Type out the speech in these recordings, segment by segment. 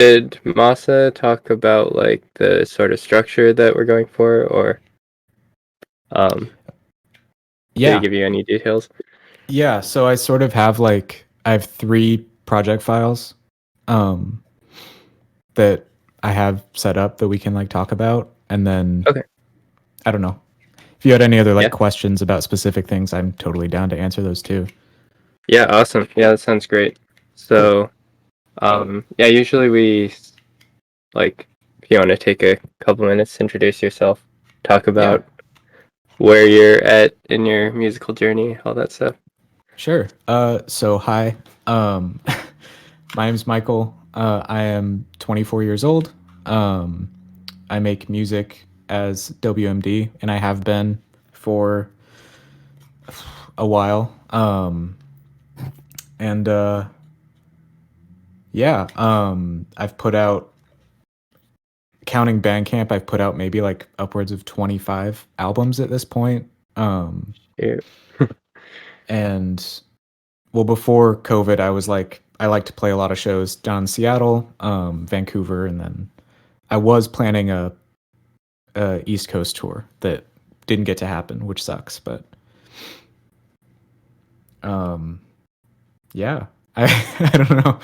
Did Masa talk about like the sort of structure that we're going for, or um, did he Yeah. give you any details? Yeah, so I sort of have like I have 3 project files um that I have set up that we can like talk about, and then Okay. I don't know. If you had any other like Yeah. questions about specific things, I'm totally down to answer those too. Yeah. Awesome. Yeah, that sounds great. Cool. So, yeah, usually we like if you want to take a couple minutes to introduce yourself, talk Yeah, about where you're at in your musical journey, all that stuff. sure. So hi. Um my name's Michael. I am 24 years old. Um I make music as WMD, and I have been for a while. And Yeah, I've put out, counting Bandcamp, I've put out maybe like upwards of 25 albums at this point. Yeah. And well, before COVID, I like to play a lot of shows down in Seattle, Vancouver, and then I was planning a East Coast tour that didn't get to happen, which sucks. But um, yeah, I don't know.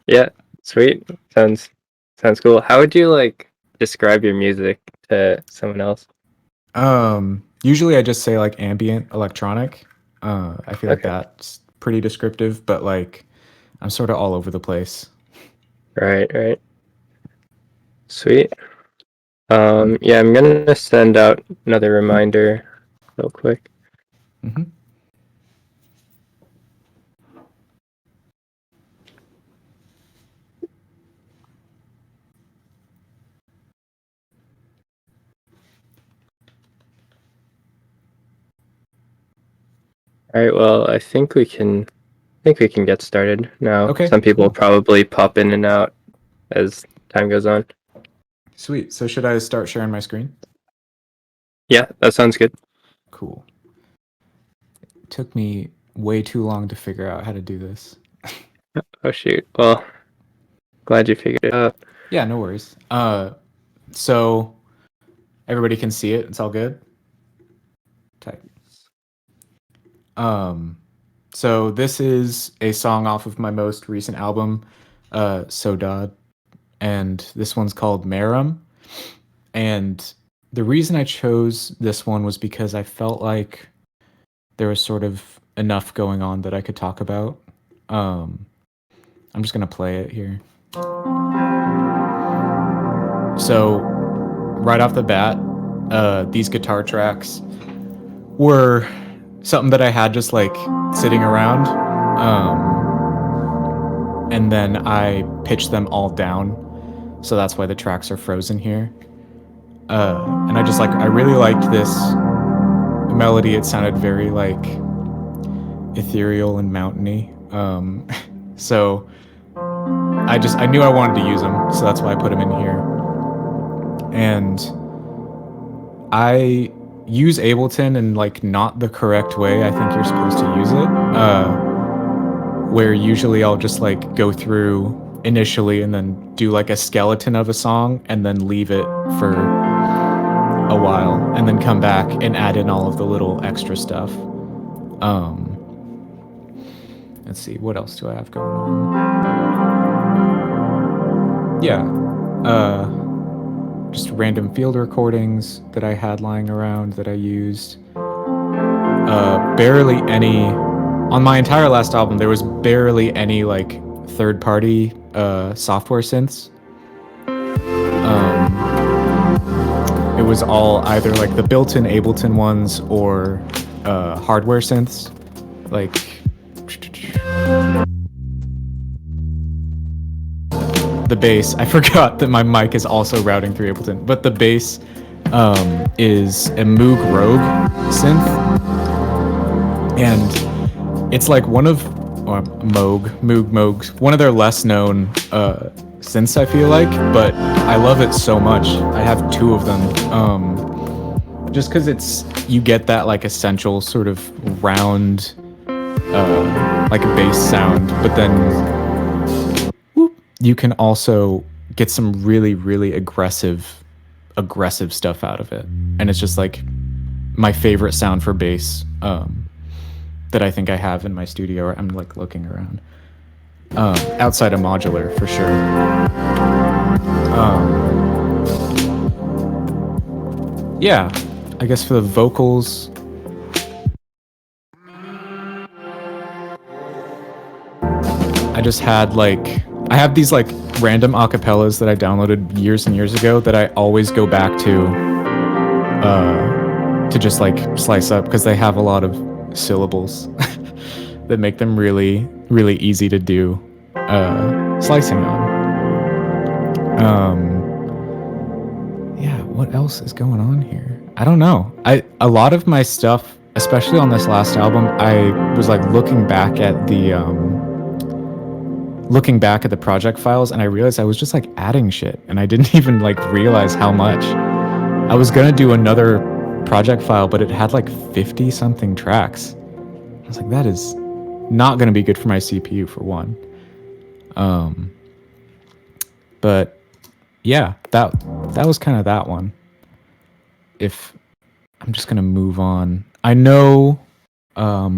Yeah. Sweet. Sounds cool. How would you like describe your music to someone else? Usually I just say like ambient electronic. I feel like Okay. that's pretty descriptive, but like I'm sort of all over the place. Right. Right. Sweet. Yeah, I'm gonna send out another reminder real quick. Hmm. All right. Well, I think we can get started now. Okay, Some people will cool. probably pop in and out as time goes on. Sweet. So should I start sharing my screen? Yeah, that sounds good. Cool. It took me way too long to figure out how to do this. Oh shoot. Well, glad you figured it out. Yeah, no worries. So everybody can see it. It's all good. Type. Um, so this is a song off of my most recent album, Sodad, and this one's called Merum. And the reason I chose this one was because I felt like there was sort of enough going on that I could talk about. Um, I'm just gonna play it here. So, right off the bat, these guitar tracks were something that I had just like sitting around. And then I pitched them all down. So that's why the tracks are frozen here. And I really liked this melody. It sounded very like ethereal and mountainy. So I knew I wanted to use them, so that's why I put them in here. And I use Ableton in like not the correct way I think you're supposed to use it. Where usually I'll just like go through initially and then do like a skeleton of a song and then leave it for a while and then come back and add in all of the little extra stuff. Let's see, what else do I have going on? Yeah. Just random field recordings that I had lying around that I used. Barely any on my entire last album. There was barely any like third-party software synths. It was all either like the built-in Ableton ones or hardware synths, like the bass. I forgot that my mic is also routing through Ableton, but the bass is a Moog Rogue synth, and it's like one of Moog, one of their less known synths, I feel like, but I love it so much. I have 2 of them, just because you get that like essential sort of round, like a bass sound, but then you can also get some really, really aggressive stuff out of it. And it's just like my favorite sound for bass that I think I have in my studio. I'm like looking around. Outside of modular, for sure. Yeah, I guess for the vocals, I just had like, I have these like random acapellas that I downloaded years and years ago that I always go back to just like slice up because they have a lot of syllables that make them really, really easy to do slicing on. Yeah, what else is going on here? I don't know. A lot of my stuff, especially on this last album, I was like looking back at the project files, and I realized I was just like adding shit, and I didn't even like realize how much. I was gonna do another project file, but it had like 50 something tracks. I was like, that is not gonna be good for my CPU for one. But yeah, that was kind of that one. If I'm just gonna move on, I know. I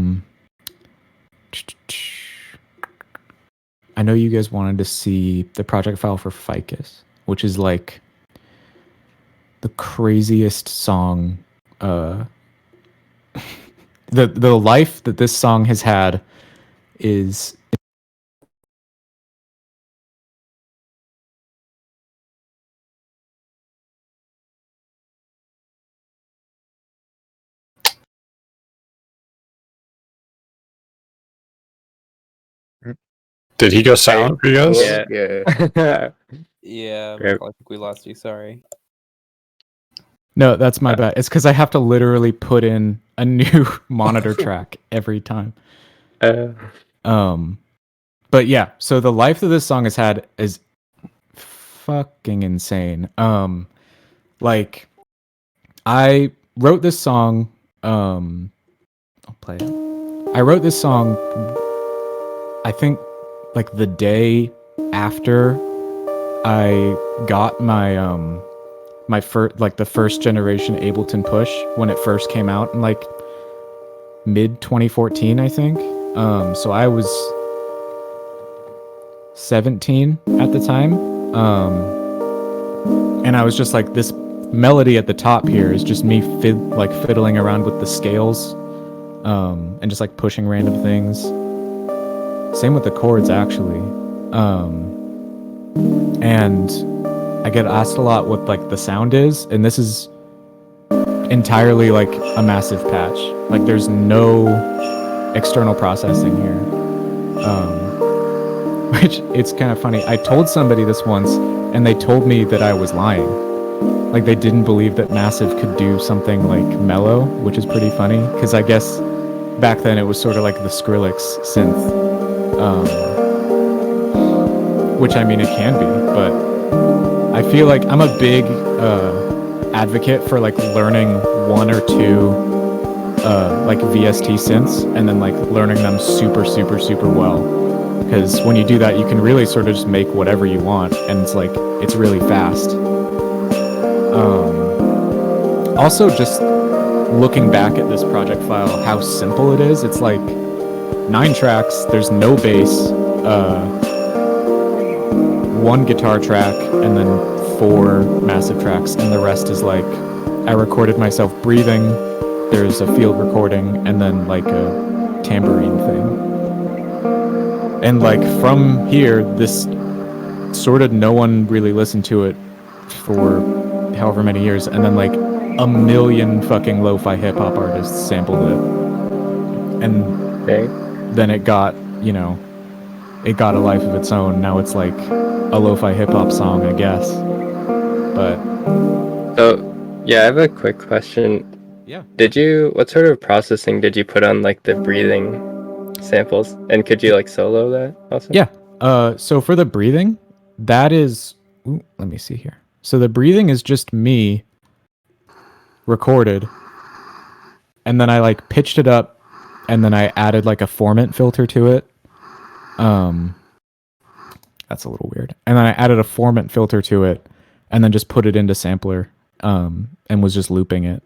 know you guys wanted to see the project file for Ficus, which is like the craziest song. The life that this song has had is Did he go silent for you guys? Yeah. Yeah, Yep. Michael, I think we lost you. Sorry. no, that's my bad. It's because I have to literally put in a new monitor track every time. But yeah, so the life that this song has had is fucking insane. Like I wrote this song. I'll play it. I wrote this song. I think like the day after I got my my first, like the first generation Ableton Push when it first came out in like mid 2014, I think. So I was 17 at the time. And I was just like, this melody at the top here is just me fiddling around with the scales and just like pushing random things. Same with the chords, actually. And I get asked a lot what like the sound is, and this is entirely like a massive patch. Like there's no external processing here. Which it's kind of funny. I told somebody this once, and they told me that I was lying. Like they didn't believe that Massive could do something like mellow, which is pretty funny because I guess back then it was sort of like the Skrillex synth, which I mean it can be, but I feel like I'm a big advocate for like learning one or two like VST synths and then like learning them super well. Because when you do that, you can really sort of just make whatever you want, and it's like, it's really fast. Also, just looking back at this project file, how simple it is. It's like 9 tracks, there's no bass, 1 guitar track, and then 4 massive tracks, and the rest is like, I recorded myself breathing, there's a field recording, and then like a tambourine thing. And like from here, this sort of no one really listened to it for however many years, and then like a million fucking lo-fi hip-hop artists sampled it. And then it got, you know, it got a life of its own. Now it's like a lo-fi hip-hop song, I guess. But So, yeah, I have a quick question. Yeah. What sort of processing did you put on like the breathing samples, and could you like solo that also? Yeah. So for the breathing, that is, let me see here. So the breathing is just me recorded, and then I like pitched it up, and then I added like a formant filter to it. that's a little weird. And then I added a formant filter to it, and then just put it into sampler, and was just looping it.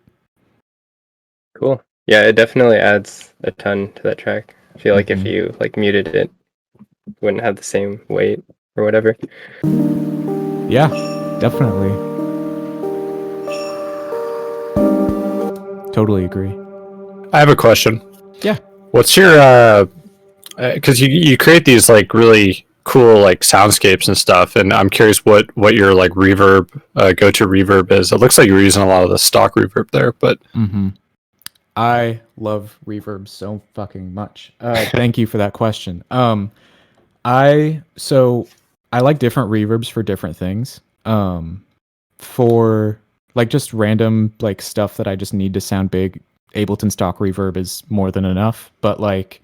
Cool. Yeah, it definitely adds a ton to that track. I feel like if Mhm. you like muted it, it wouldn't have the same weight or whatever. Yeah, definitely. Totally agree. I have a question. Yeah. What's your because you create these like really cool like soundscapes and stuff, and I'm curious what your like reverb go-to reverb is. It looks like you're using a lot of the stock reverb there, but I love reverb so fucking much. Thank you for that question. I like different reverbs for different things. For like just random like stuff that I just need to sound big, Ableton stock reverb is more than enough. But like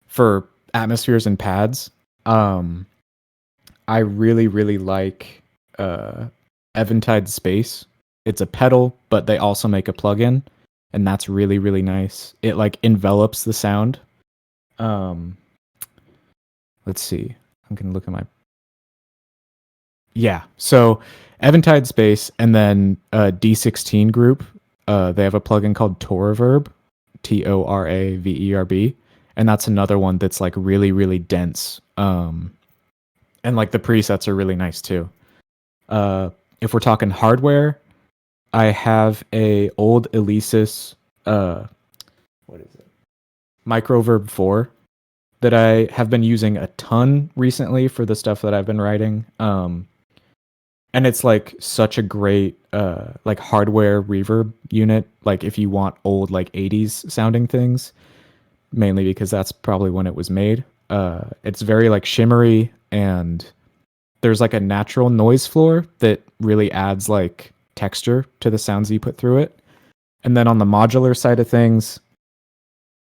for atmospheres and pads, I really, really like Eventide Space. It's a pedal, but they also make a plugin, and that's really, really nice. It like envelops the sound. Let's see. I'm gonna look at my. Yeah, so Eventide Space, and then D16 Group. They have a plugin called Toraverb, Toraverb, and that's another one that's like really, really dense. And like the presets are really nice too. If we're talking hardware, I have a old Alesis, what is it? Microverb 4 that I have been using a ton recently for the stuff that I've been writing. And it's like such a great like hardware reverb unit. Like if you want old like 80s sounding things, mainly because that's probably when it was made. It's very like shimmery, and there's like a natural noise floor that really adds like texture to the sounds you put through it. And then on the modular side of things,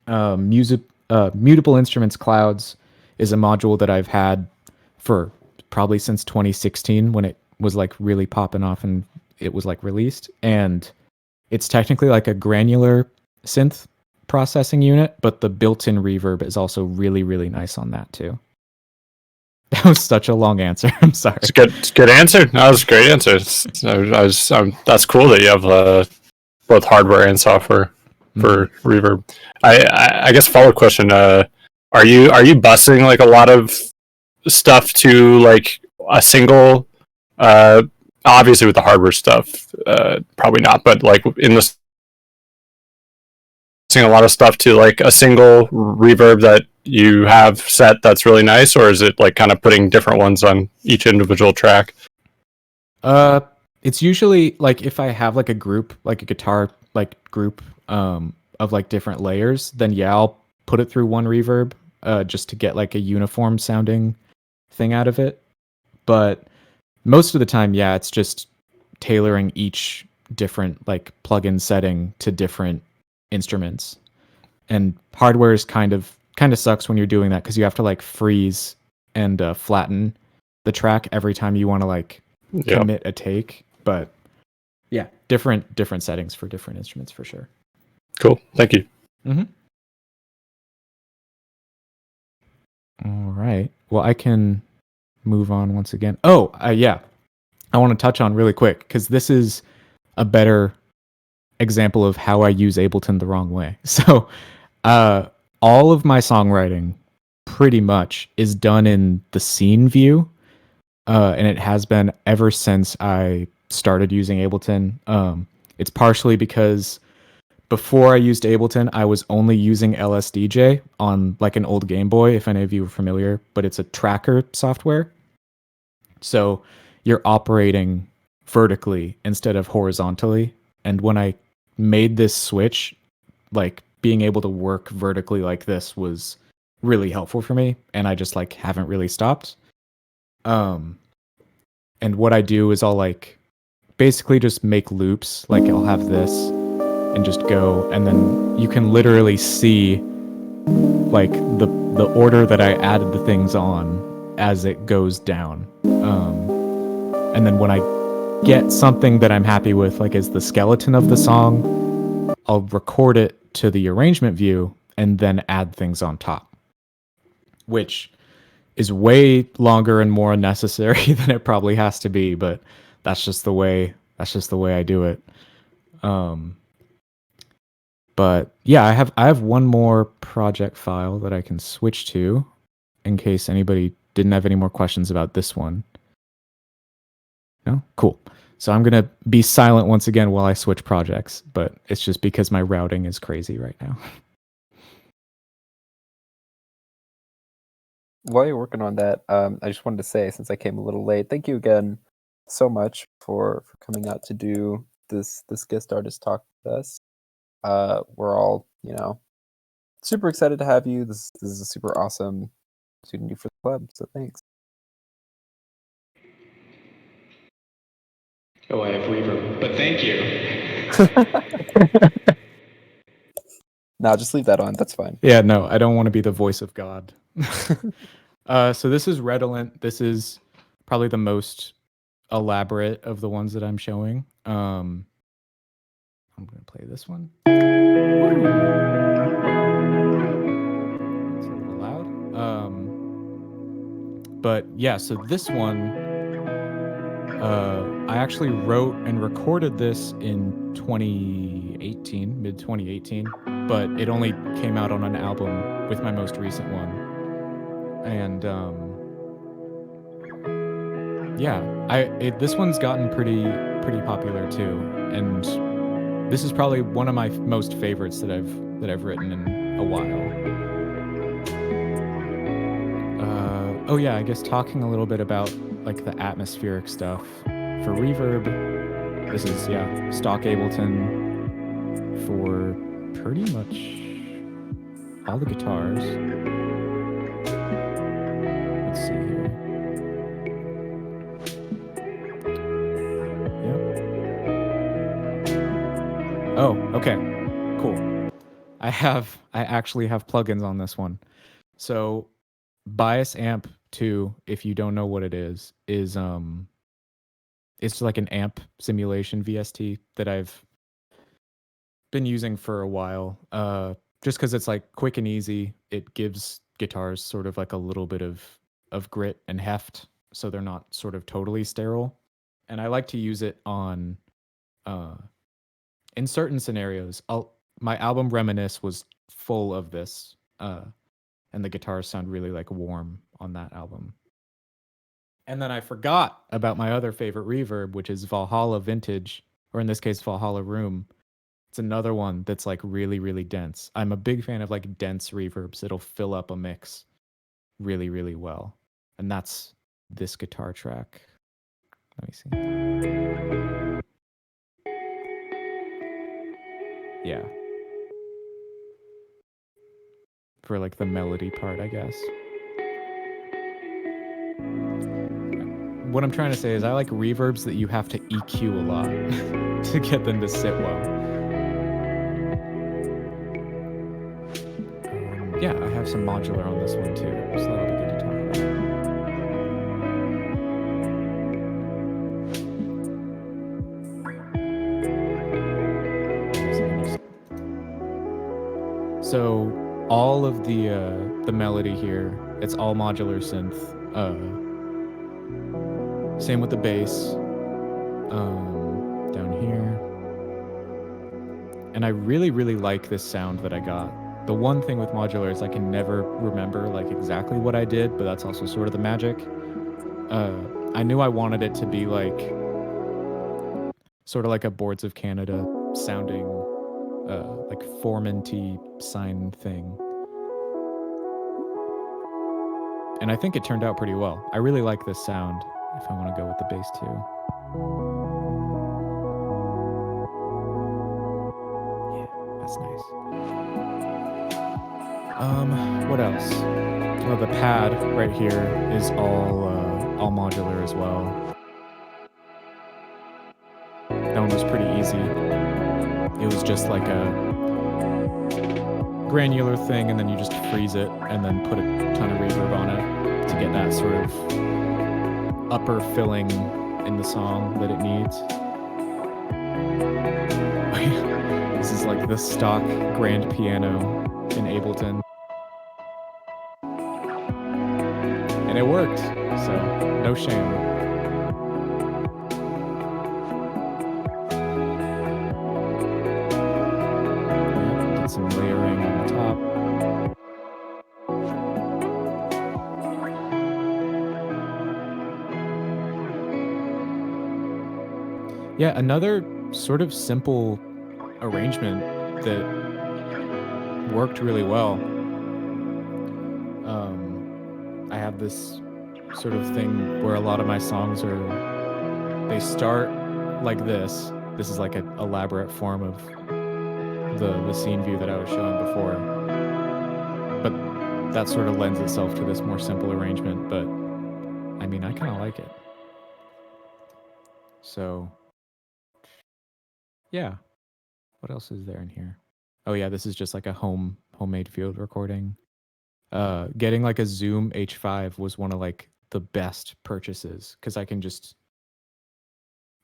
Mutable Instruments Clouds is a module that I've had for probably since 2016 when it was like really popping off and it was like released. And it's technically like a granular synth processing unit, but the built-in reverb is also really, really nice on that too. That was such a long answer. I'm sorry. it's good. It's a good answer. No, that was a great answer. That's cool that you have both hardware and software for reverb. I guess follow-up question. Are you busing like a lot of stuff to like a single? Obviously with the hardware stuff, probably not. But like in the a lot of stuff to like a single reverb that you have set that's really nice, or is it like kind of putting different ones on each individual track? It's usually like if I have like a group, like a guitar like group of like different layers, then yeah, I'll put it through one reverb just to get like a uniform sounding thing out of it. But most of the time, yeah, it's just tailoring each different like plugin setting to different instruments. And hardware is kind of sucks when you're doing that because you have to like freeze and flatten the track every time you want to like commit a take. But yeah, different settings for different instruments for sure. Cool. Thank you. All right. Well, I can move on once again. Oh, yeah. I want to touch on really quick because this is a better example of how I use Ableton the wrong way. So, all of my songwriting pretty much is done in the scene view, and it has been ever since I started using Ableton. It's partially because before I used Ableton, I was only using LSDJ on like an old Game Boy, if any of you are familiar, but it's a tracker software. So you're operating vertically instead of horizontally. And when I made this switch, like being able to work vertically like this was really helpful for me. And I just like haven't really stopped. And what I do is I'll like basically just make loops. Like I'll have this and just go, and then you can literally see like the order that I added the things on as it goes down. And then when I get something that I'm happy with, like as the skeleton of the song, I'll record it to the arrangement view and then add things on top, which is way longer and more unnecessary than it probably has to be, but that's just the way I do it. But yeah, I have one more project file that I can switch to in case anybody didn't have any more questions about this one. No? Cool. So I'm going to be silent once again while I switch projects, but it's just because my routing is crazy right now. While you're working on that, I just wanted to say, since I came a little late, thank you again so much for coming out to do this guest artist talk with us. We're all, super excited to have you. This is a super awesome opportunity for the club, so thanks. Oh, I have reverb, but thank you. No, just leave that on. That's fine. Yeah, no, I don't want to be the voice of God. So this is Redolent. This is probably the most elaborate of the ones that I'm showing. I'm going to play this one. It's a little loud. But yeah, so this one, I actually wrote and recorded this in 2018, mid 2018, but it only came out on an album with my most recent one. And yeah, this one's gotten pretty popular too, and this is probably one of my most favorites that I've written in a while. Oh yeah, I guess talking a little bit about like the atmospheric stuff for reverb. This is stock Ableton for pretty much all the guitars. Let's see here. Yep. Oh, okay. Cool. I actually have plugins on this one. So Bias Amp 2, if you don't know what it is it's like an amp simulation VST that I've been using for a while. Just because it's like quick and easy. It gives guitars sort of like a little bit of grit and heft, so they're not sort of totally sterile. And I like to use it on in certain scenarios. My album Reminisce was full of this, and the guitars sound really like warm on that album. And then I forgot about my other favorite reverb, which is Valhalla Vintage, or in this case, Valhalla Room. It's another one that's like really, really dense. I'm a big fan of like dense reverbs. It'll fill up a mix really, really well. And that's this guitar track. Let me see. Yeah. For like the melody part, I guess. What I'm trying to say is I like reverbs that you have to EQ a lot to get them to sit well. Yeah, I have some modular on this one too, so that'll be good to talk about. So all of the melody here, it's all modular synth. Same with the bass, down here. And I really, really like this sound that I got. The one thing with modular is I can never remember like exactly what I did, but that's also sort of the magic. I knew I wanted it to be like, sort of like a Boards of Canada sounding, like Formanty sine thing. And I think it turned out pretty well. I really like this sound. If I want to go with the bass too. Yeah, that's nice. What else? Well, the pad right here is all modular as well. That one was pretty easy. It was just like a granular thing, and then you just freeze it, and then put a ton of reverb on it to get that sort of upper filling in the song that it needs. This is like the stock grand piano in Ableton. And and it worked. So no shame. Did some layering on the top. Yeah, another sort of simple arrangement that worked really well. I have this sort of thing where a lot of my songs they start like this. This is like an elaborate form of the scene view that I was showing before. But that sort of lends itself to this more simple arrangement, but I mean, I kind of like it. So, yeah. What else is there in here? Oh yeah, this is just like a homemade field recording. Getting like a Zoom H5 was one of like the best purchases because I can just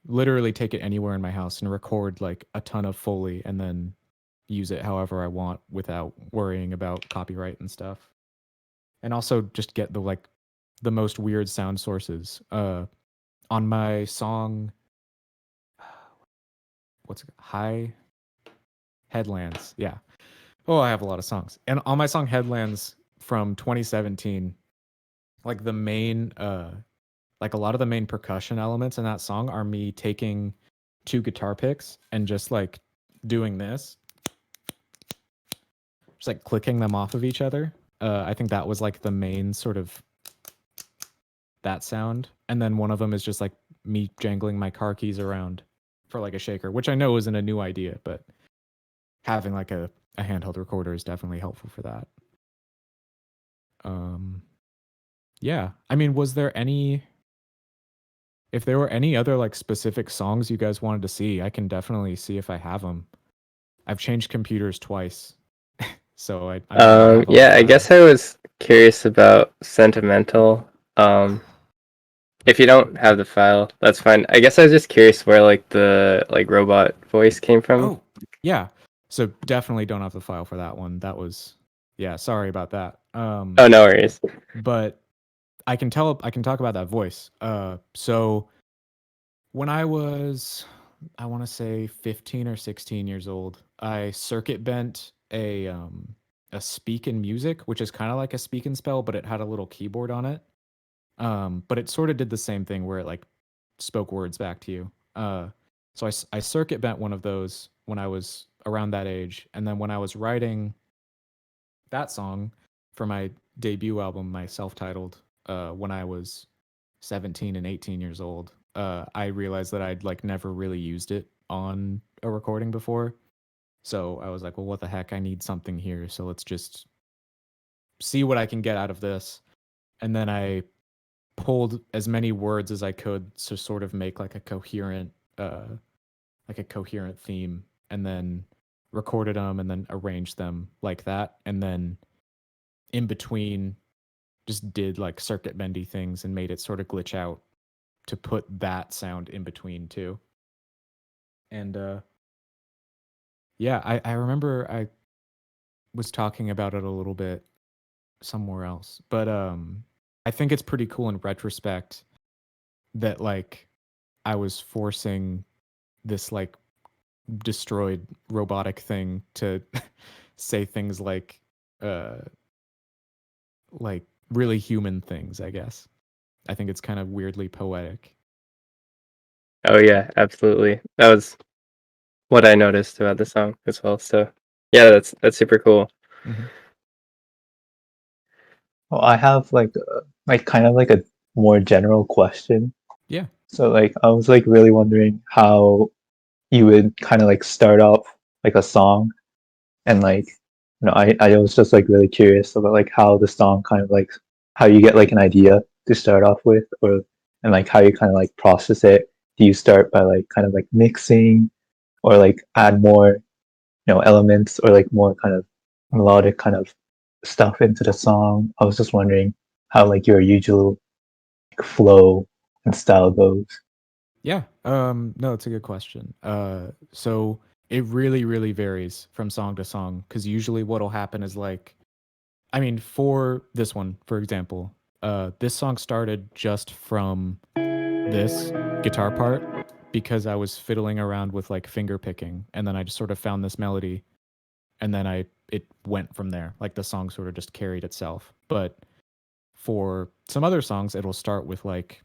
literally take it anywhere in my house and record like a ton of Foley and then use it however I want without worrying about copyright and stuff. And also just get the most weird sound sources. On my song, what's it, High Headlands? Yeah. Oh, I have a lot of songs. And on my song Headlands from 2017, like the main like a lot of the main percussion elements in that song are me taking 2 guitar picks and just like doing this. Just like clicking them off of each other. I think that was like the main sort of that sound. And then one of them is just like me jangling my car keys around for like a shaker, which I know isn't a new idea, but having like a handheld recorder is definitely helpful for that. Yeah. I mean, if there were any other like specific songs you guys wanted to see, I can definitely see if I have them. I've changed computers twice. So I have all the Yeah, I guess files. I was curious about Sentimental. If you don't have the file, that's fine. I guess I was just curious where like the like robot voice came from. Oh, yeah. So definitely don't have the file for that one. That was, yeah, sorry about that. Oh, no worries. But I can talk about that voice. So when I was, I want to say 15 or 16 years old, I circuit bent a Speak in Music, which is kind of like a Speak and Spell, but it had a little keyboard on it. But it sort of did the same thing where it like spoke words back to you. So I circuit bent one of those when I was around that age, and then when I was writing that song for my debut album, my self-titled, when I was 17 and 18 years old, I realized that I'd like never really used it on a recording before. So I was like, well, what the heck? I need something here. So let's just see what I can get out of this. And then I pulled as many words as I could to sort of make like a coherent theme, and then recorded them and then arranged them like that. And then in between just did like circuit bendy things and made it sort of glitch out to put that sound in between too. And yeah, I remember I was talking about it a little bit somewhere else, but I think it's pretty cool in retrospect that like I was forcing this like destroyed robotic thing to say things uh like really human things, I guess. I think it's kind of weirdly poetic. Oh yeah, absolutely. That was what I noticed about the song as well. So yeah, that's super cool. Mm-hmm. Well, I have like kind of like a more general question. Yeah. So like I was like really wondering how you would kind of like start off like a song, and like I was just like really curious about like how the song kind of like how you get like an idea to start off with, or and like how you kind of like process it. Do you start by like kind of like mixing, or like add more elements, or like more kind of melodic kind of stuff into the song? I was just wondering how like your usual like, flow and style goes. Yeah. No, it's a good question. So it really, really varies from song to song, because usually what'll happen is like, I mean, for this one, for example, this song started just from this guitar part because I was fiddling around with like finger picking, and then I just sort of found this melody, and then it went from there. Like the song sort of just carried itself. But for some other songs, it'll start with like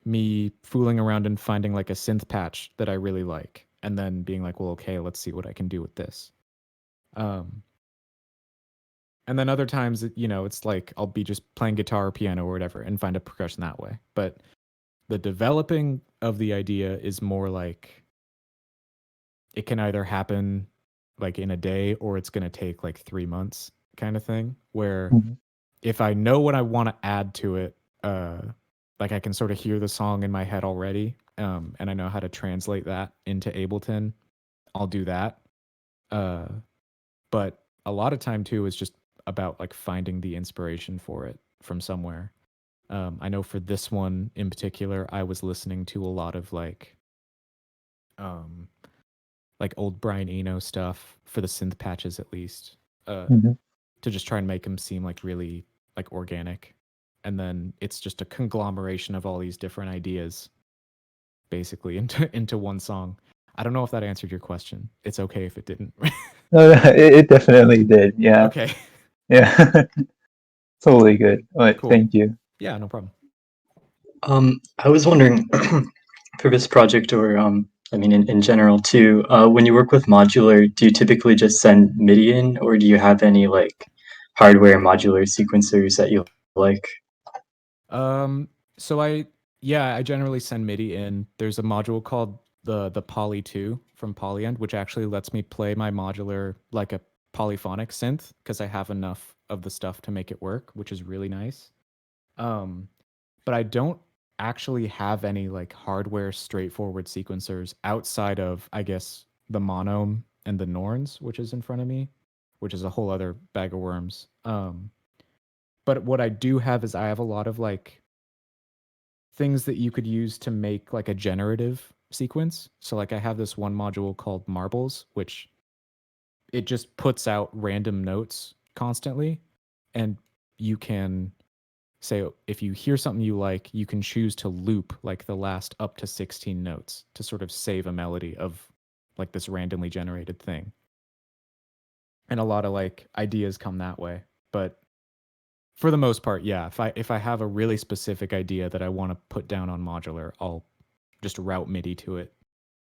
me fooling around and finding like a synth patch that I really like, and then being like, well, okay, let's see what I can do with this. And then other times, it's like I'll be just playing guitar or piano or whatever and find a progression that way. But the developing of the idea is more like it can either happen like in a day or it's going to take like 3 months kind of thing, where Mhm. if I know what I want to add to it, like I can sort of hear the song in my head already, and I know how to translate that into Ableton, I'll do that. But a lot of time too is just about like finding the inspiration for it from somewhere. I know for this one in particular, I was listening to a lot of like old Brian Eno stuff for the synth patches at least, Mhm. to just try and make them seem like really like organic. And then it's just a conglomeration of all these different ideas basically into one song. I don't know if that answered your question. It's okay if it didn't. No, it definitely did. Yeah, Okay, yeah, totally good. All right, cool. thank you. Yeah, no problem. I was wondering for this project, or I mean, in general too, when you work with modular, do you typically just send MIDI in, or do you have any like hardware modular sequencers that you like? So I generally send MIDI in. There's a module called the Poly 2 from Polyend, which actually lets me play my modular like a polyphonic synth because I have enough of the stuff to make it work, which is really nice. But I don't actually have any like hardware straightforward sequencers outside of, I guess, the Monome and the Norns, which is in front of me, which is a whole other bag of worms. But what I do have is I have a lot of like things that you could use to make like a generative sequence. So like I have this one module called Marbles, which it just puts out random notes constantly, and you can say if you hear something you like, you can choose to loop like the last up to 16 notes to sort of save a melody of like this randomly generated thing. And a lot of like ideas come that way. But for the most part, yeah, if I have a really specific idea that I want to put down on modular, I'll just route MIDI to it.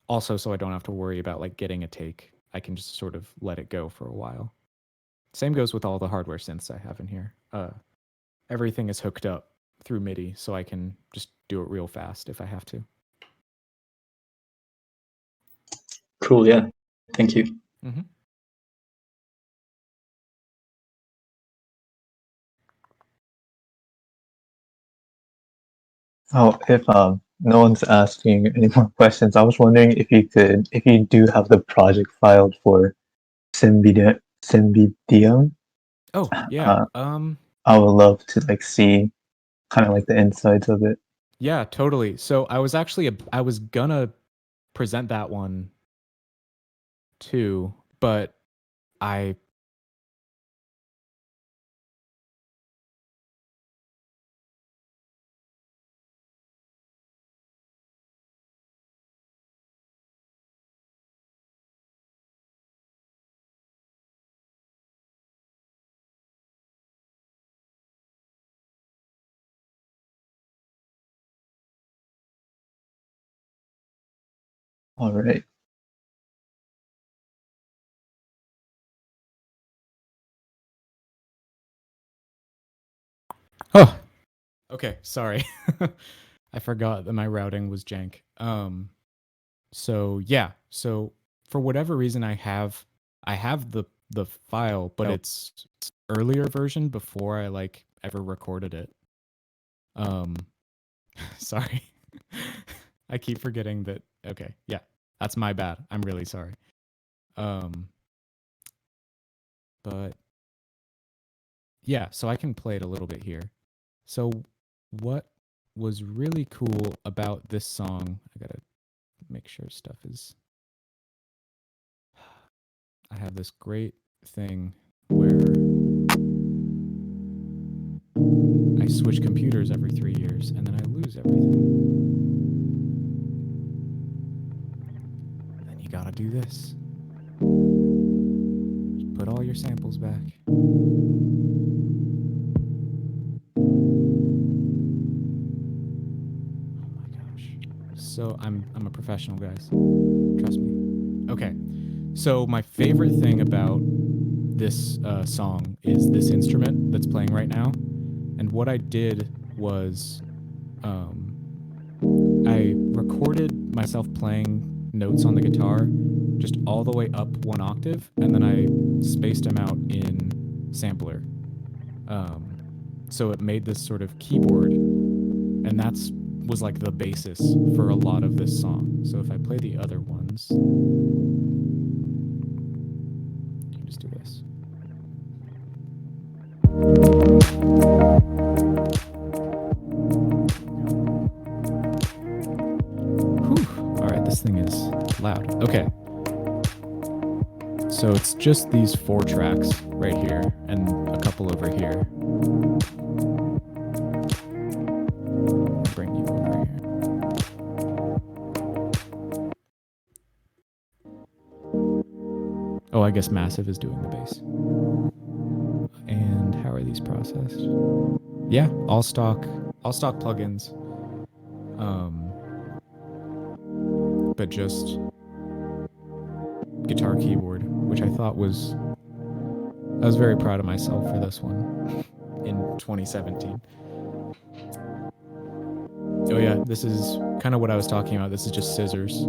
Also, so I don't have to worry about like getting a take. I can just sort of let it go for a while. Same goes with all the hardware synths I have in here. Everything is hooked up through MIDI, so I can just do it real fast if I have to. Cool, yeah. Thank you. Mm-hmm. Oh, if no one's asking any more questions, I was wondering if you do have the project filed for Symbidium. Oh yeah. I would love to like see kind of like the insides of it. Yeah, totally. So I was gonna present that one too, but I All right. Oh, okay, sorry. I forgot that my routing was jank. So yeah, so for whatever reason I have the file, but it's earlier version before I like ever recorded it. Um sorry. I keep forgetting that. Okay, yeah. That's my bad. I'm really sorry. But yeah, so I can play it a little bit here. So what was really cool about this song, I gotta make sure stuff is. I have this great thing where I switch computers every 3 years, and then I lose everything. Then you gotta do this. Just put all your samples back. Oh my gosh. So I'm a professional, guys. Trust me. Okay. So my favorite thing about this song is this instrument that's playing right now. And what I did was I recorded myself playing notes on the guitar just all the way up one octave, and then I spaced them out in sampler. So it made this sort of keyboard, and that's was like the basis for a lot of this song. So if I play the other ones, you can just do this. Whew. All right, this thing is loud. Okay. So it's just these 4 tracks right here and a couple over here. Bring you over here. Oh, I guess Massive is doing the bass. And how are these processed? Yeah, all stock plugins. But just guitar keyboard, which I thought was I was very proud of myself for this one in 2017. Oh yeah, this is kind of what I was talking about. This is just scissors.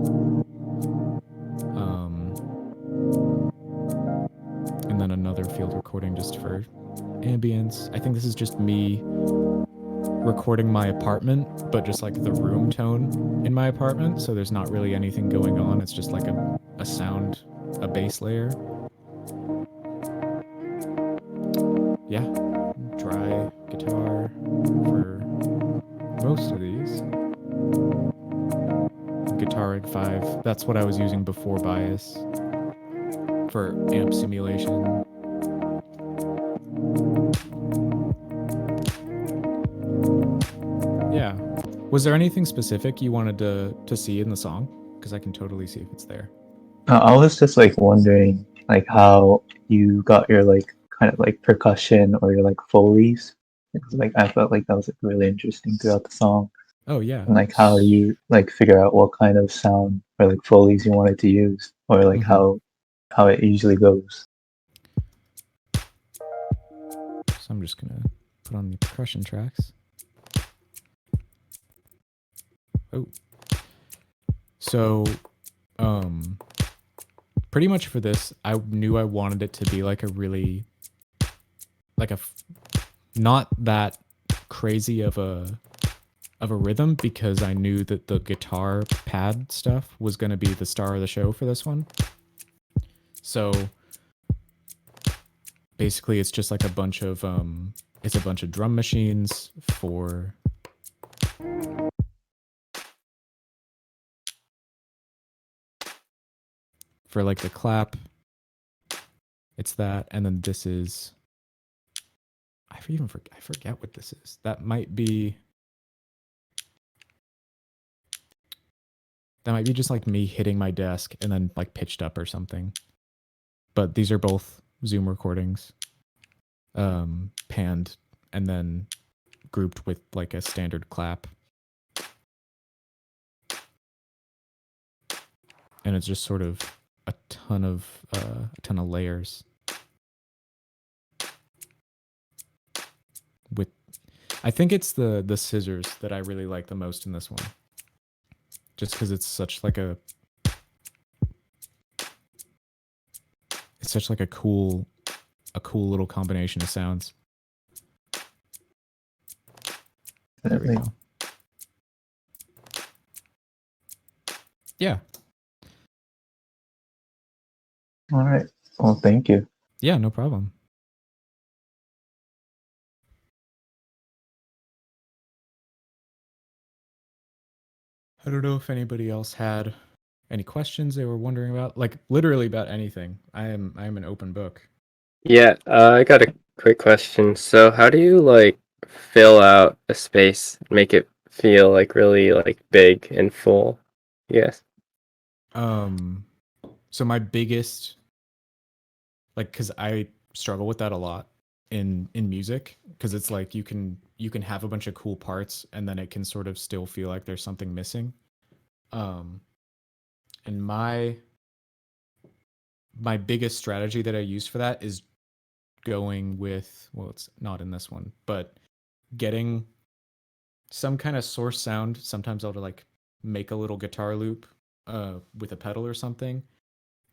And then another field recording just for ambience. I think this is just me recording my apartment, but just like the room tone in my apartment. So there's not really anything going on. It's just like a sound, a bass layer. Yeah, dry guitar for most of these. Guitar Rig 5, that's what I was using before Bias for amp simulation. Yeah. Was there anything specific you wanted to see in the song? Because I can totally see if it's there. I was just like wondering like how you got your like kind of like percussion or your like Foley's. Because like I felt like that was like really interesting throughout the song. Oh yeah. And like how you like figure out what kind of sound or like Foley's you wanted to use or like how it usually goes. So I'm just gonna put on the percussion tracks. Oh. So pretty much for this, I knew I wanted it to be like a really like not that crazy of a rhythm, because I knew that the guitar pad stuff was going to be the star of the show for this one. So basically it's just like a bunch of drum machines for like the clap. It's that, and then this is I forget what this is. That might be just like me hitting my desk and then like pitched up or something. But these are both Zoom recordings, panned and then grouped with like a standard clap. And it's just sort of a ton of layers. With, I think it's the scissors that I really like the most in this one. Just because it's such like a cool little combination of sounds. There we go. Yeah. All right. Well, thank you. Yeah, no problem. I don't know if anybody else had any questions they were wondering about, like literally about anything. I am an open book. Yeah, I got a quick question. So how do you like fill out a space, make it feel like really like big and full? Yes. So my biggest, like, because I struggle with that a lot in music, because it's like you can have a bunch of cool parts and then it can sort of still feel like there's something missing. And my biggest strategy that I use for that is going with, well, it's not in this one, but getting some kind of source sound. Sometimes I'll like make a little guitar loop with a pedal or something,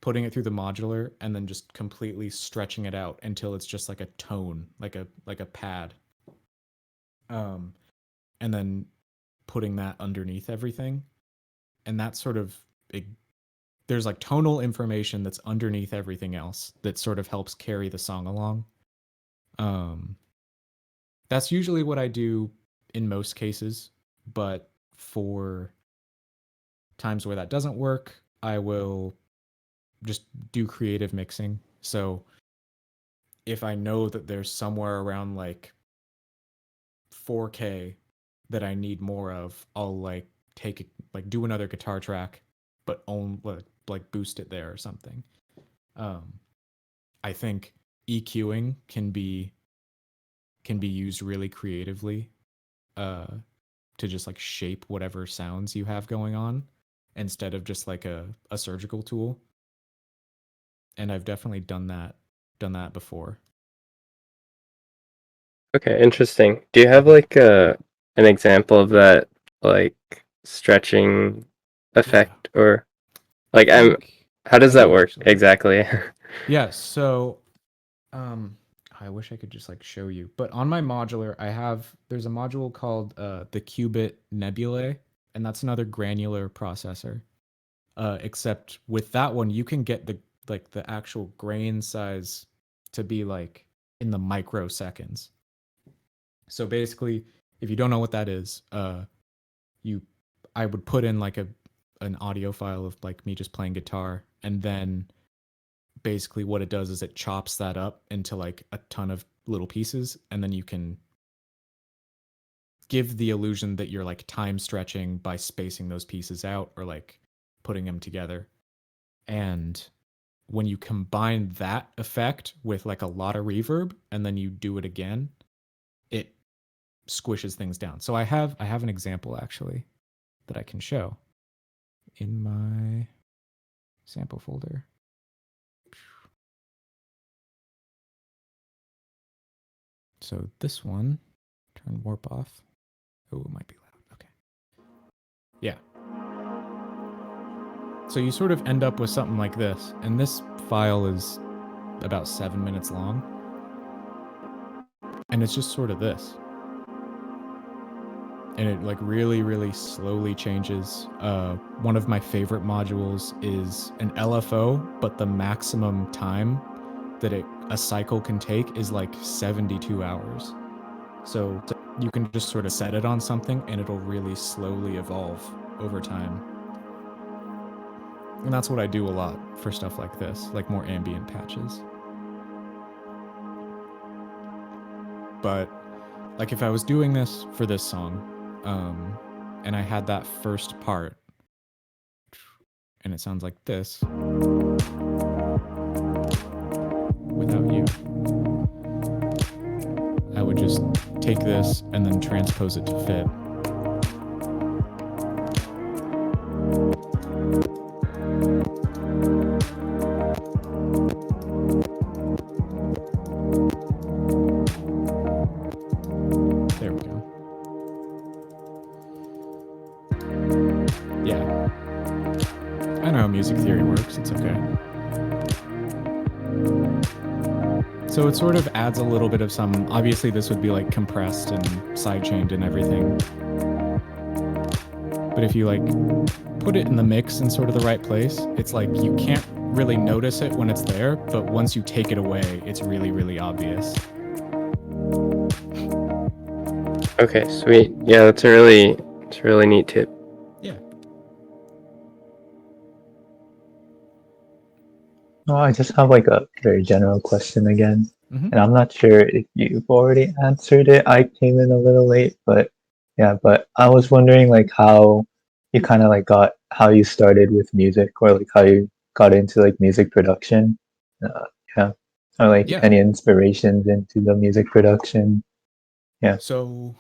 putting it through the modular, and then just completely stretching it out until it's just like a tone, like a pad. And then putting that underneath everything. And that sort of there's like tonal information that's underneath everything else that sort of helps carry the song along. That's usually what I do in most cases, but for times where that doesn't work, I will just do creative mixing. So if I know that there's somewhere around like 4K that I need more of, I'll like take it, like do another guitar track, but like boost it there or something. I think EQing can be used really creatively to just like shape whatever sounds you have going on instead of just like a surgical tool. And I've definitely done that before. Okay, interesting. Do you have like an example of that like stretching effect or like how does that work actually. exactly? Yeah, so I wish I could just like show you, but on my modular there's a module called the Qubit Nebulae, and that's another granular processor. Except with that one you can get the actual grain size to be like in the microseconds. So basically, if you don't know what that is, I would put in like an audio file of like me just playing guitar, and then basically what it does is it chops that up into like a ton of little pieces, and then you can give the illusion that you're like time stretching by spacing those pieces out or like putting them together. And when you combine that effect with like a lot of reverb and then you do it again, it squishes things down. So I have an example actually that I can show in my sample folder. So this one, turn warp off. Oh, it might be loud. Okay. Yeah. So you sort of end up with something like this, and this file is about 7 minutes long, and it's just sort of this. And it like really, really slowly changes. One of my favorite modules is an LFO, but the maximum time that a cycle can take is like 72 hours. So you can just sort of set it on something and it'll really slowly evolve over time. And that's what I do a lot for stuff like this, like more ambient patches. But like if I was doing this for this song, and I had that first part, and it sounds like this without you, I would just take this and then transpose it to fit. There we go. Yeah. I know how music theory works, it's okay. So it sort of adds a little bit of some, obviously this would be like compressed and sidechained and everything. But if you like put it in the mix in sort of the right place, it's like you can't really notice it when it's there, but once you take it away, it's really, really obvious. Okay, sweet. Yeah, it's a really neat tip. Yeah. Oh, I just have like a very general question again. Mhm. and I'm not sure if you've already answered it. I came in a little late, but yeah, but I was wondering like how you kind of like got how you started with music, or like how you got into like music production. Uh, yeah, or like Yeah. any inspirations into the music production. Yeah. So,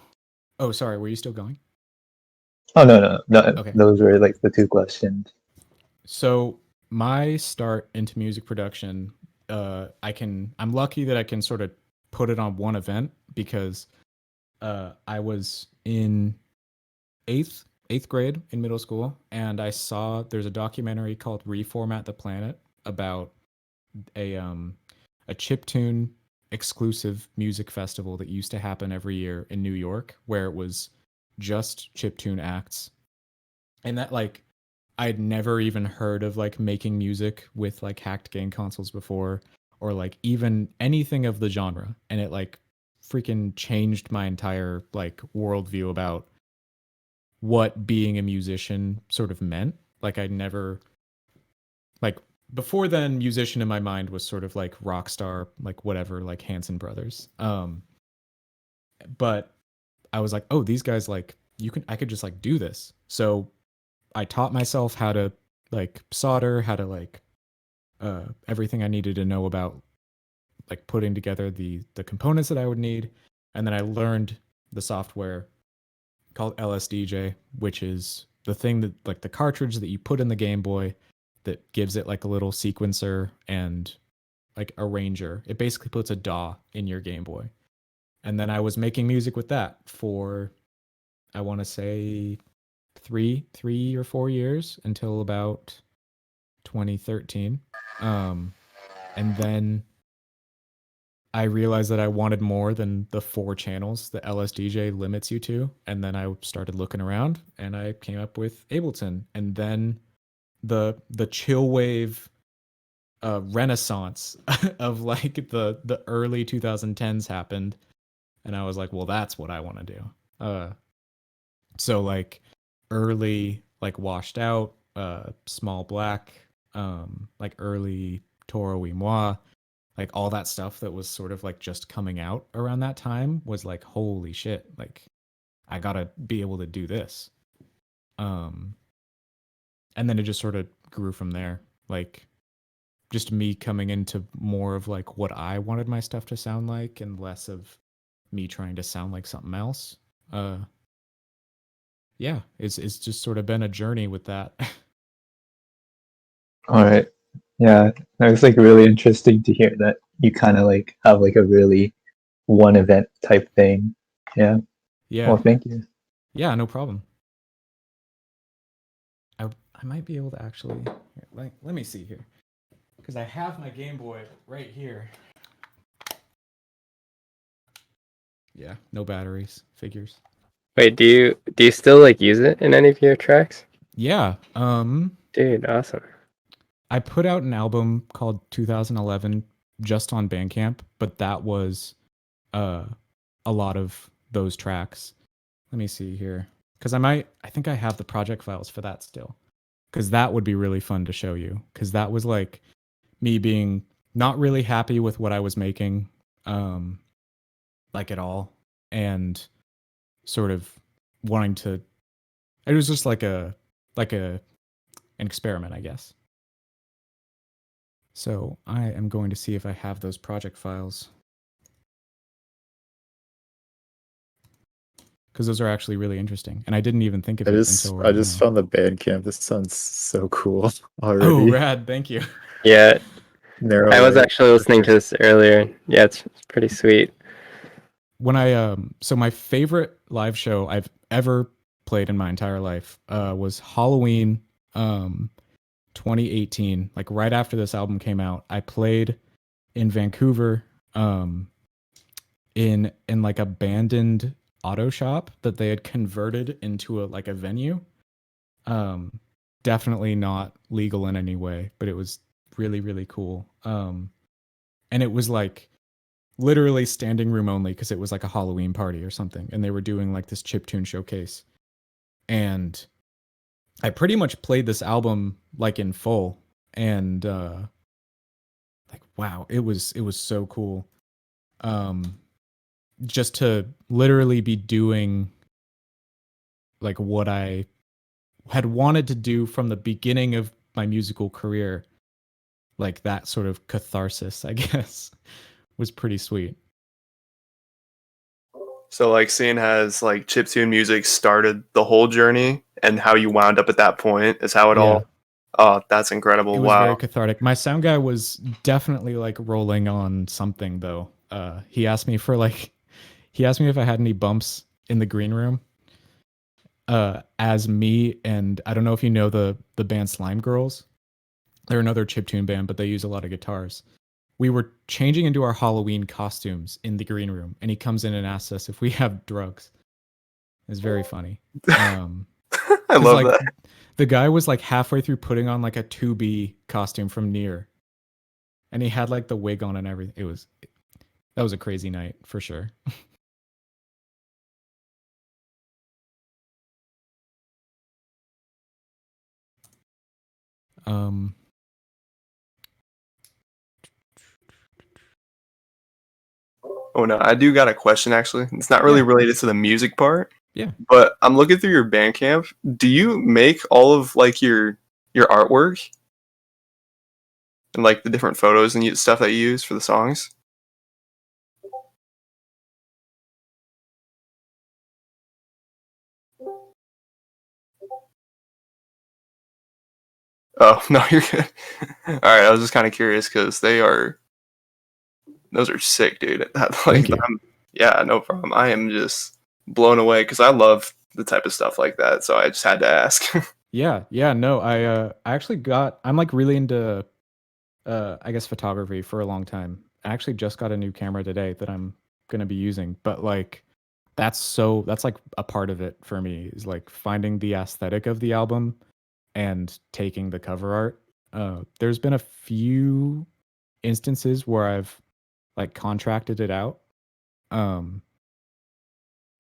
oh, sorry, were you still going? Oh no. Okay. Those were like the two questions. So my start into music production, I'm lucky that I can sort of put it on one event because I was in eighth grade in middle school, and I saw there's a documentary called Reformat the Planet about a um a chiptune exclusive music festival that used to happen every year in New York, where it was just chiptune acts. And that, like, I'd never even heard of like making music with like hacked game consoles before, or like even anything of the genre. And it like freaking changed my entire like worldview about what being a musician sort of meant. Like I'd never, like, before then, musician in my mind was sort of like rock star, like whatever, like Hanson Brothers. But I was like, oh, these guys, like, I could just like do this. So I taught myself how to like solder, how to like everything I needed to know about like putting together the components that I would need, and then I learned the software called LSDJ, which is the thing that, like, the cartridge that you put in the Game Boy that gives it like a little sequencer and like arranger. It basically puts a DAW in your Game Boy. And then I was making music with that for, I want to say, three or 4 years until about 2013. And then I realized that I wanted more than the 4 channels that LSDJ limits you to. And then I started looking around and I came up with Ableton. And then the chill wave renaissance of like the early 2010s happened. And I was like, well, that's what I want to do. So like early, like Washed Out, Small Black, like early Toro y Moi, like all that stuff that was sort of like just coming out around that time was like, holy shit, like I gotta be able to do this. Um, and then it just sort of grew from there. Like just me coming into more of like what I wanted my stuff to sound like and less of me trying to sound like something else. Uh, yeah, it's just sort of been a journey with that. All right. Yeah, that was like really interesting to hear that you kind of like have like a really one event type thing. Yeah. Yeah, Well, thank you. yeah, no problem. I might be able to actually, here, let me see here, because I have my Game Boy right here. Yeah, no batteries, figures. Wait, do you still like use it in any of your tracks? Yeah, Dude, awesome. I put out an album called 2011 just on Bandcamp, but that was uh a lot of those tracks. Let me see here, because I think I have the project files for that still, because that would be really fun to show you, because that was like me being not really happy with what I was making, um, like at all, and sort of wanting to. It was just like an experiment, I guess. So I am going to see if I have those project files, because those are actually really interesting, and I didn't even think of it until I right just now. found the Bandcamp. This sounds so cool Oh, already. rad! Thank you. Yeah, Narrow I was way. actually listening to this earlier. Yeah, it's pretty sweet. When so my favorite live show I've ever played in my entire life was Halloween 2018, like right after this album came out. I played in Vancouver, in like abandoned auto shop that they had converted into a venue. um Definitely not legal in any way, but it was really, really cool. And it was like literally standing room only, because it was like a Halloween party or something, and they were doing like this chiptune showcase. And I pretty much played this album like in full, and like, wow, it was so cool. just to literally be doing like what I had wanted to do from the beginning of my musical career, like that sort of catharsis, I guess, was pretty sweet. So like seeing as like chiptune music started the whole journey and how you wound up at that point is how it Yeah. all. Oh, that's incredible! It was Wow. very cathartic. My sound guy was definitely like rolling on something though. He asked me if I had any bumps in the green room. As me and I don't know if you know the band Slime Girls. They're another chiptune band, but they use a lot of guitars. We were changing into our Halloween costumes in the green room, and he comes in and asks us if we have drugs. It's very funny. I 'Cause, love like, that. the guy was like halfway through putting on like a 2B costume from Nier, and he had like the wig on and everything. That was a crazy night for sure. um, Oh no, I do got a question actually. It's not really Yeah. related to the music part. Yeah. But I'm looking through your Bandcamp. Do you make all of like your artwork and like the different photos and stuff that you use for the songs? Oh no, you're good. All right, I was just kind of curious because those are sick, dude. Thank you. Yeah, no problem. I am just blown away because I love the type of stuff like that. So I just had to ask. Yeah, no, I actually I'm like really into I guess photography for a long time. I actually just got a new camera today that I'm gonna be using, but like that's like a part of it for me is like finding the aesthetic of the album and taking the cover art. There's been a few instances where I've like contracted it out.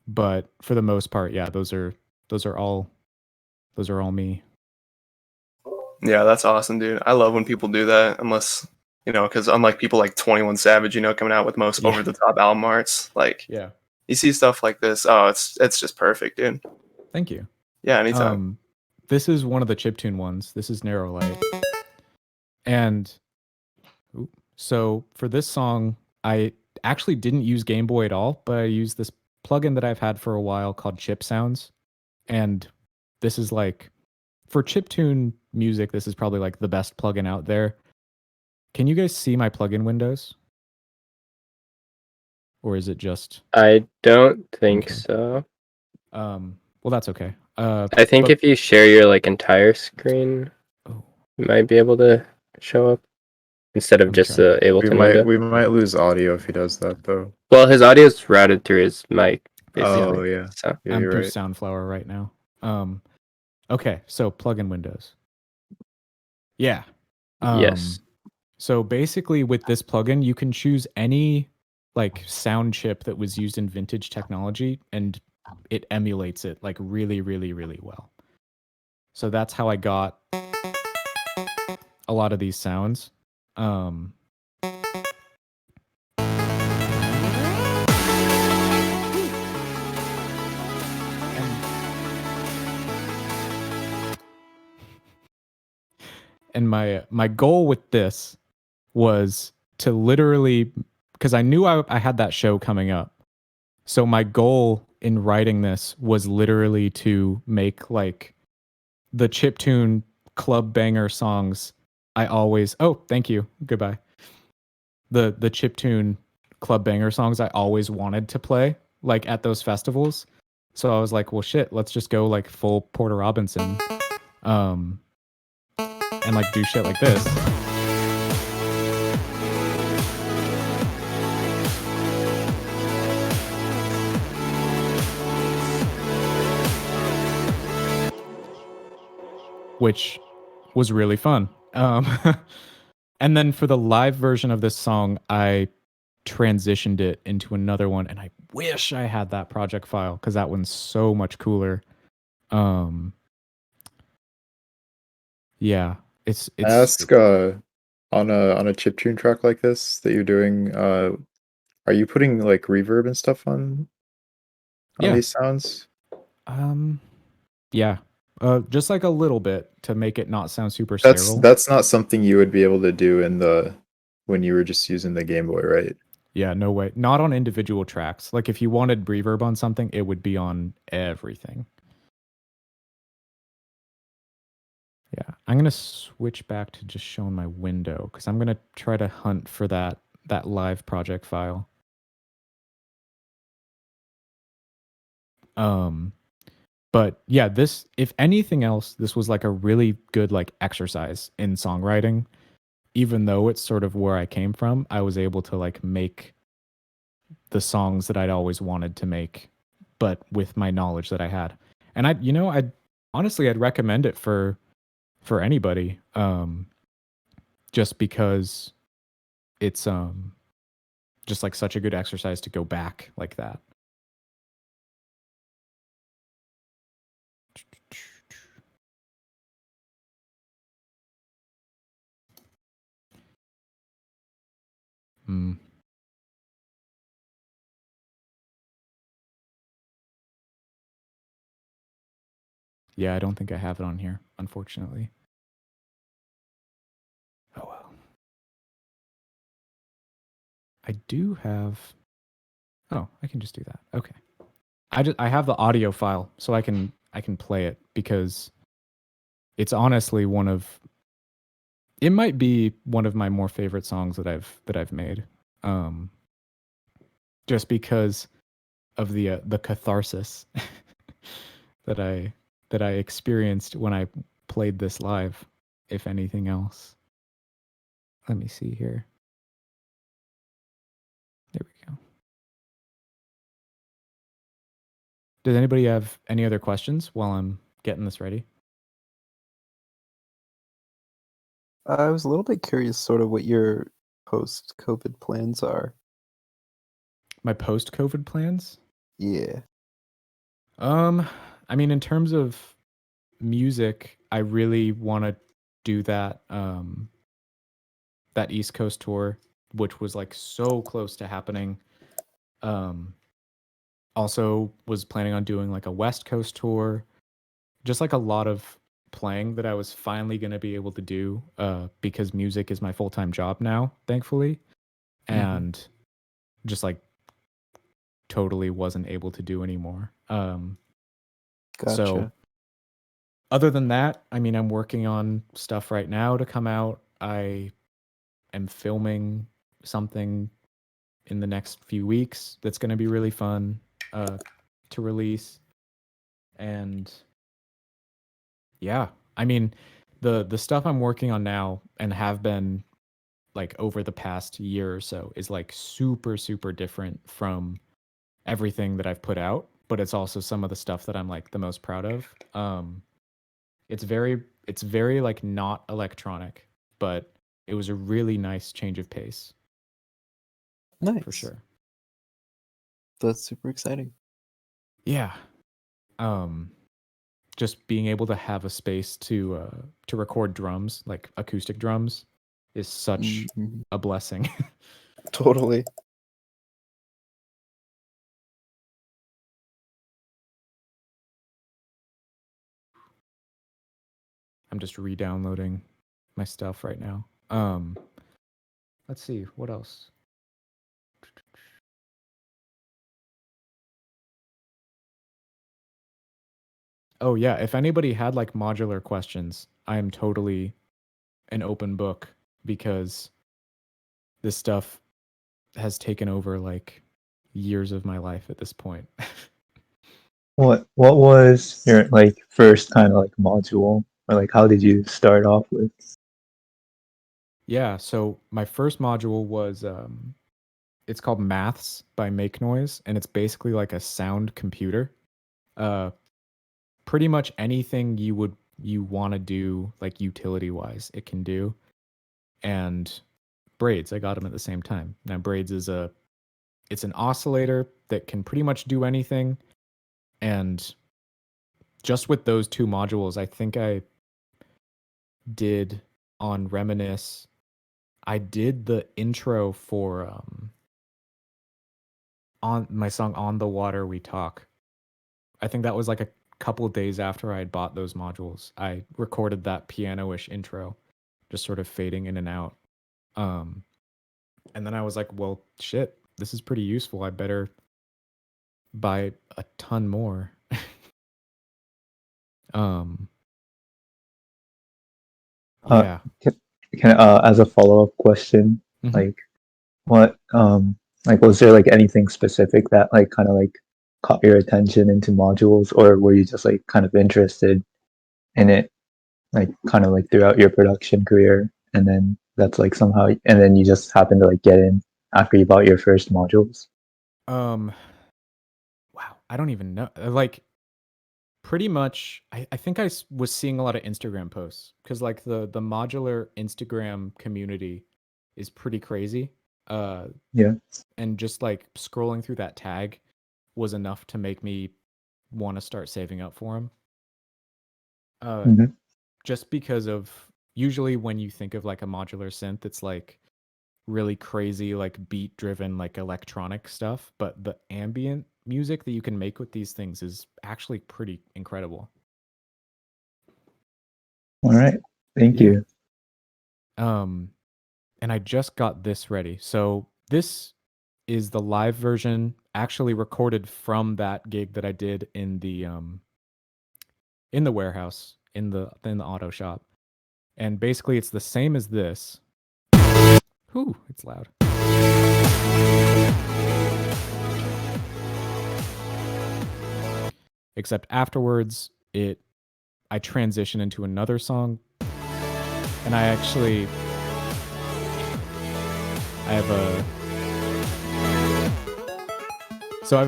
But for the most part, yeah, those are all me. Yeah, that's awesome, dude. I love when people do that. Unless because unlike people like 21 Savage, coming out with most Yeah. over the top album arts, like Yeah. you see stuff like this. Oh, it's just perfect, dude. Thank you. Yeah, anytime. This is one of the chiptune ones. This is Narrow Light. And so for this song, I actually didn't use Game Boy at all, but I used this plugin that I've had for a while called Chip Sounds. And this is like, for chiptune music, this is probably like the best plugin out there. Can you guys see my plugin windows? Or is it just... I don't think Okay. so. Well, that's okay. I think but- if you share your like entire screen, Oh. you might be able to show up instead of Let me just try. Ableton window. We might lose audio if he does that though. Well, his audio's routed through his mic, basically. Oh yeah. So Yeah, I'm you're through right. Soundflower right now. Okay, so plugin windows. Yeah. yes. So basically with this plugin, you can choose any like sound chip that was used in vintage technology and it emulates it like really, really, really well. So that's how I got a lot of these sounds. And my goal with this was to literally, because I knew I had that show coming up. So my goal in writing this was literally to make like the chiptune club banger songs I always... Oh, thank you. Goodbye. The chiptune club banger songs I always wanted to play like at those festivals. So I was like, well shit, let's just go like full Porter Robinson. And like do shit like this. Which was really fun. And then for the live version of this song, I transitioned it into another one, and I wish I had that project file because that one's so much cooler. Yeah, it's Ask on a chiptune track like this that you're doing Are you putting like reverb and stuff on Yeah. these sounds? Yeah. Just like a little bit to make it not sound super That's sterile. that's not something you would be able to do in the when you were just using the Game Boy, right? Yeah, no way. Not on individual tracks. Like if you wanted reverb on something, it would be on everything. Yeah, I'm gonna switch back to just showing my window because I'm gonna try to hunt for that live project file. But yeah, this, if anything else, this was like a really good like exercise in songwriting. Even though it's sort of where I came from, I was able to like make the songs that I'd always wanted to make, but with my knowledge that I had. And I'd honestly, I'd recommend it for anybody, just because it's just like such a good exercise to go back like that. Hmm. Yeah, I don't think I have it on here, unfortunately. Oh well. I do have. Oh, I can just do that. Okay. I have the audio file, so I can play it because it's honestly one of. It might be one of my more favorite songs that I've made, just because of the catharsis that I experienced when I played this live. If anything else, let me see here. There we go. Does anybody have any other questions while I'm getting this ready? I was a little bit curious, sort of, what your post-COVID plans are. My post-COVID plans? Yeah. I mean, in terms of music, I really want to do that that East Coast tour, which was like so close to happening. Also was planning on doing like a West Coast tour, just like a lot of playing that I was finally going to be able to do because music is my full-time job now, thankfully. And just like totally wasn't able to do anymore. Gotcha. So other than that, I mean, I'm working on stuff right now to come out. I am filming something in the next few weeks that's going to be really fun to release. And yeah, I mean, the stuff I'm working on now and have been like over the past year or so is like super, super different from everything that I've put out, but it's also some of the stuff that I'm like the most proud of. It's very like not electronic, but it was a really nice change of pace. Nice. For sure. That's super exciting. Yeah. Just being able to have a space to record drums, like acoustic drums, is such a blessing. Totally. I'm just re-downloading my stuff right now. Let's see, what else? Oh yeah, if anybody had like modular questions, I am totally an open book because this stuff has taken over like years of my life at this point. What was your like first kind of like module, or like how did you start off with? Yeah, so my first module was it's called Maths by Make Noise, and it's basically like a sound computer. Pretty much anything you want to do like utility wise, it can do. And Braids, I got them at the same time. Now Braids is it's an oscillator that can pretty much do anything. And just with those two modules, I think I did on Reminisce, I did the intro for on my song "On the Water We Talk." I think that was like a couple days after I had bought those modules. I recorded that piano-ish intro, just sort of fading in and out. And then I was like, well, shit, this is pretty useful. I better buy a ton more. Uh, Yeah. Can as a follow-up question, Mhm. like what like was there like anything specific that like kind of like caught your attention into modules, or were you just like kind of interested in it like kind of like throughout your production career, and then that's like somehow, and then you just happened to like get in after you bought your first modules? Wow, I don't even know. Like, pretty much, I think was seeing a lot of Instagram posts because like the modular Instagram community is pretty crazy. Yeah. And just like scrolling through that tag was enough to make me want to start saving up for them. Mhm. Just because of usually when you think of like a modular synth, it's like really crazy, like beat driven, like electronic stuff. But the ambient music that you can make with these things is actually pretty incredible. All right. Thank Yeah. you. And I just got this ready. So this is the live version actually recorded from that gig that I did in the warehouse in the auto shop. And basically it's the same as this. Whew, it's loud. Except afterwards I transition into another song. And I have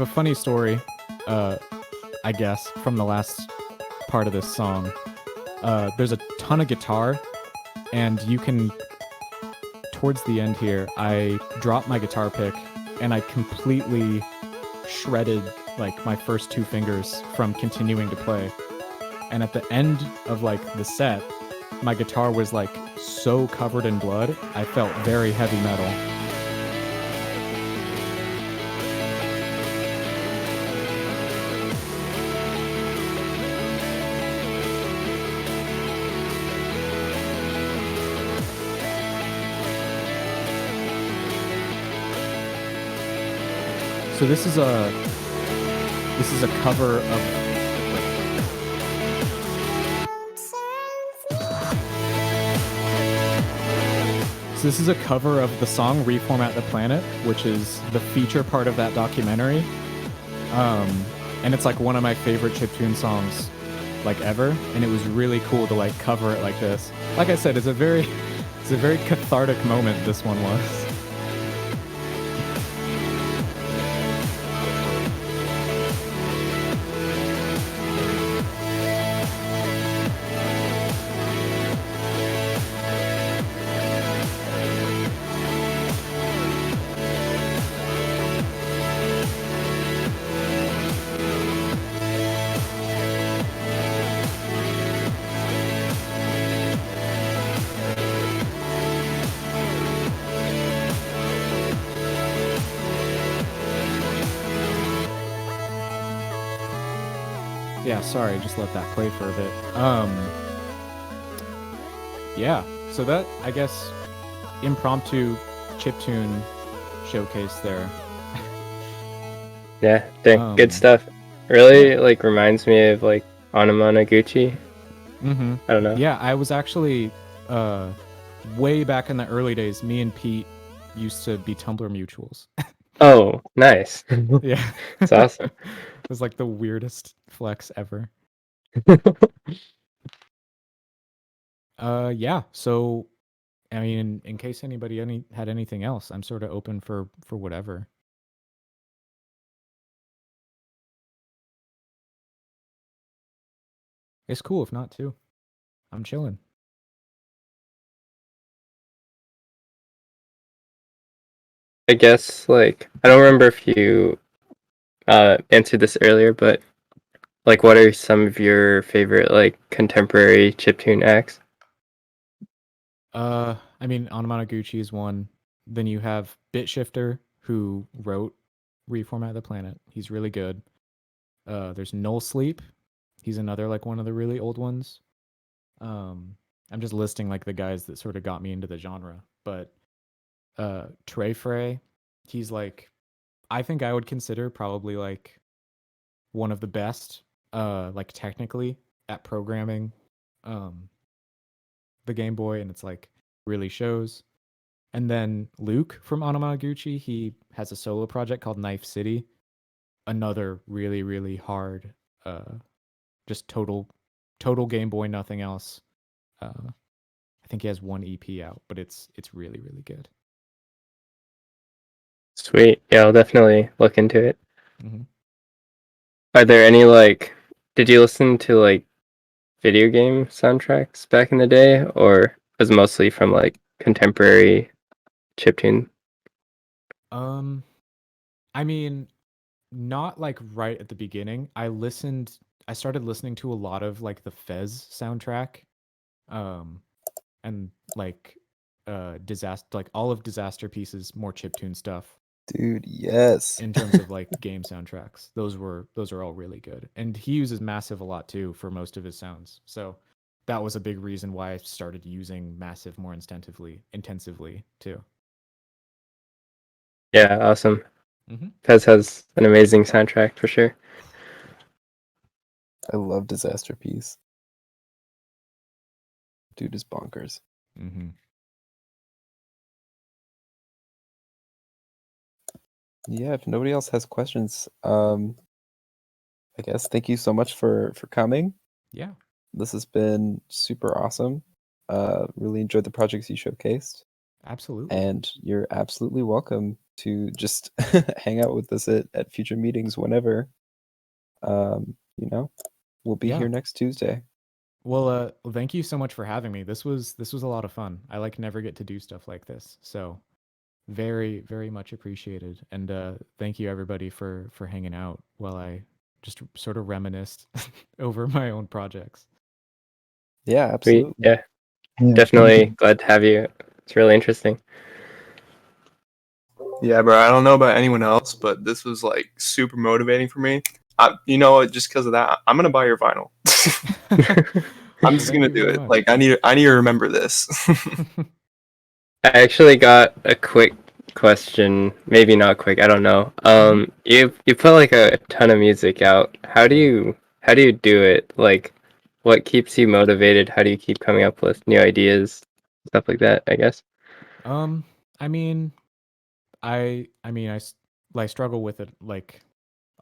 a funny story, I guess, from the last part of this song. There's a ton of guitar, and you can, towards the end here, I dropped my guitar pick, and I completely shredded like my first two fingers from continuing to play. And at the end of like the set, my guitar was like so covered in blood, I felt very heavy metal. So this is a cover of the song Reformat the Planet, which is the feature part of that documentary. And it's like one of my favorite chiptune songs like ever, and it was really cool to like cover it like this. Like I said, it's a very cathartic moment, this one was. Yeah, sorry, just let that play for a bit. Yeah, so that, I guess, impromptu chiptune showcase there. Yeah, good stuff. Really, like, reminds me of like Anamanaguchi. Mm-hmm. I don't know. Yeah, I was actually way back in the early days. Me and Pete used to be Tumblr mutuals. Oh, nice. Yeah, It's awesome. It was like the weirdest flex ever. Yeah. So, I mean, in case anybody had anything else, I'm sort of open for whatever. It's cool if not too. I'm chilling. I guess like I don't remember if you answered this earlier, but like, what are some of your favorite like contemporary chiptune acts? I mean, Anamanaguchi is one. Then you have Bitshifter, who wrote Reformat the Planet. He's really good. There's Null Sleep. He's another like one of the really old ones. I'm just listing like the guys that sort of got me into the genre. But Trey Frey, he's like, I think I would consider probably like one of the best, like technically at programming, the Game Boy, and it's like really shows. And then Luke from Anamaguchi, he has a solo project called Knife City, another really really hard, just total Game Boy, nothing else. I think he has one EP out, but it's really really good. Sweet. Yeah, I'll definitely look into it. Mm-hmm. Are there any like? Did you listen to like video game soundtracks back in the day, or was it mostly from like contemporary chiptune? I mean, not like right at the beginning. I started listening to a lot of like the Fez soundtrack. Um and like disaster, like all of Disaster Pieces, more chiptune stuff Dude, yes. in terms of like game soundtracks. Those are all really good. And he uses Massive a lot too for most of his sounds. So that was a big reason why I started using Massive more intensively too. Yeah, awesome. Mm-hmm. Fez has an amazing soundtrack for sure. I love Disaster Piece. Dude is bonkers. Mm-hmm. Yeah, if nobody else has questions, I guess thank you so much for coming. Yeah, This has been super awesome. Really enjoyed the projects you showcased, absolutely. and you're absolutely welcome to just hang out with us at future meetings whenever. You know, we'll be Yeah. here next Tuesday. Well, thank you so much for having me. This was a lot of fun. I like never get to do stuff like this. So very, very much appreciated. And thank you everybody for hanging out while I just sort of reminisced over my own projects. Yeah, Sweet. absolutely. Yeah, Yeah, definitely thank you. glad to have you. It's really interesting. Yeah, bro. I don't know about anyone else, but this was like super motivating for me. You know what? Just because of that, I'm gonna buy your vinyl. I'm just Thank gonna you do very it. much. Like I need to remember this. I actually got a quick question, maybe not quick, I don't know. You put like a ton of music out. How do you do it? Like, what keeps you motivated? How do you keep coming up with new ideas, stuff like that, I guess? I mean, I struggle with it like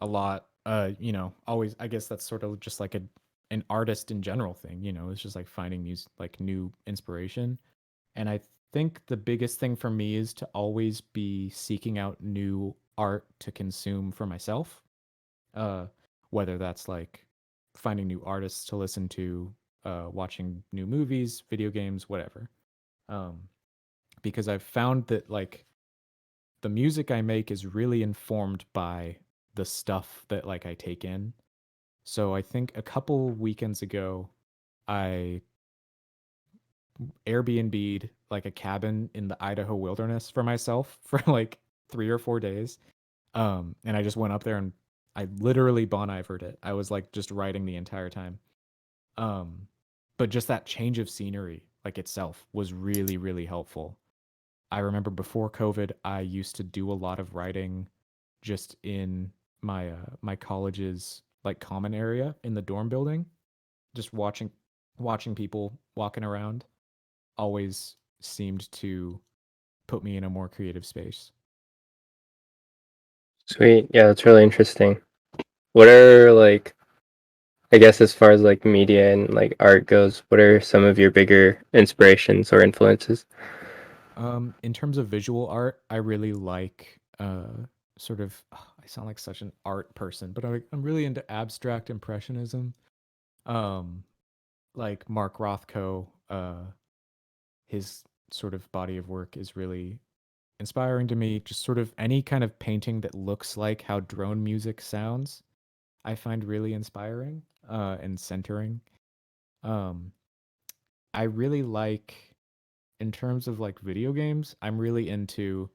a lot. Always, I guess that's sort of just like an artist in general thing, it's just like finding music, like new inspiration. And I think the biggest thing for me is to always be seeking out new art to consume for myself. Uh, whether that's like finding new artists to listen to, watching new movies, video games, whatever. Um, because I've found that like the music I make is really informed by the stuff that like I take in. So I think a couple weekends ago, I Airbnb'd like a cabin in the Idaho wilderness for myself for like 3 or 4 days. And I just went up there and I literally Bon Ivered it. I was like just writing the entire time. Um, but just that change of scenery, like itself, was really, really helpful. I remember before COVID, I used to do a lot of writing just in my college's like common area in the dorm building, just watching people walking around always seemed to put me in a more creative space. Sweet. Yeah, that's really interesting. What are like, I guess as far as like media and like art goes, what are some of your bigger inspirations or influences? In terms of visual art, I really like sort of I sound like such an art person, but I'm really into abstract impressionism. Um, like Mark Rothko, his sort of body of work is really inspiring to me. Just sort of any kind of painting that looks like how drone music sounds, I find really inspiring and centering. Um, I really like, in terms of like video games, I'm really into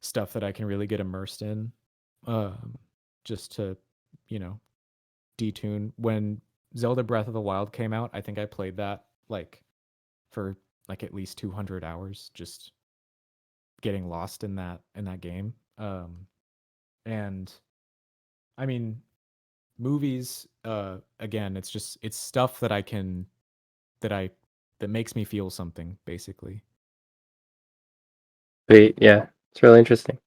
stuff that I can really get immersed in. just to, detune. When Zelda Breath of the Wild came out, I think I played that like for like at least 200 hours, just getting lost in that game. And I mean, movies, again, it's stuff that I can that makes me feel something, basically. Sweet. Yeah, it's really interesting.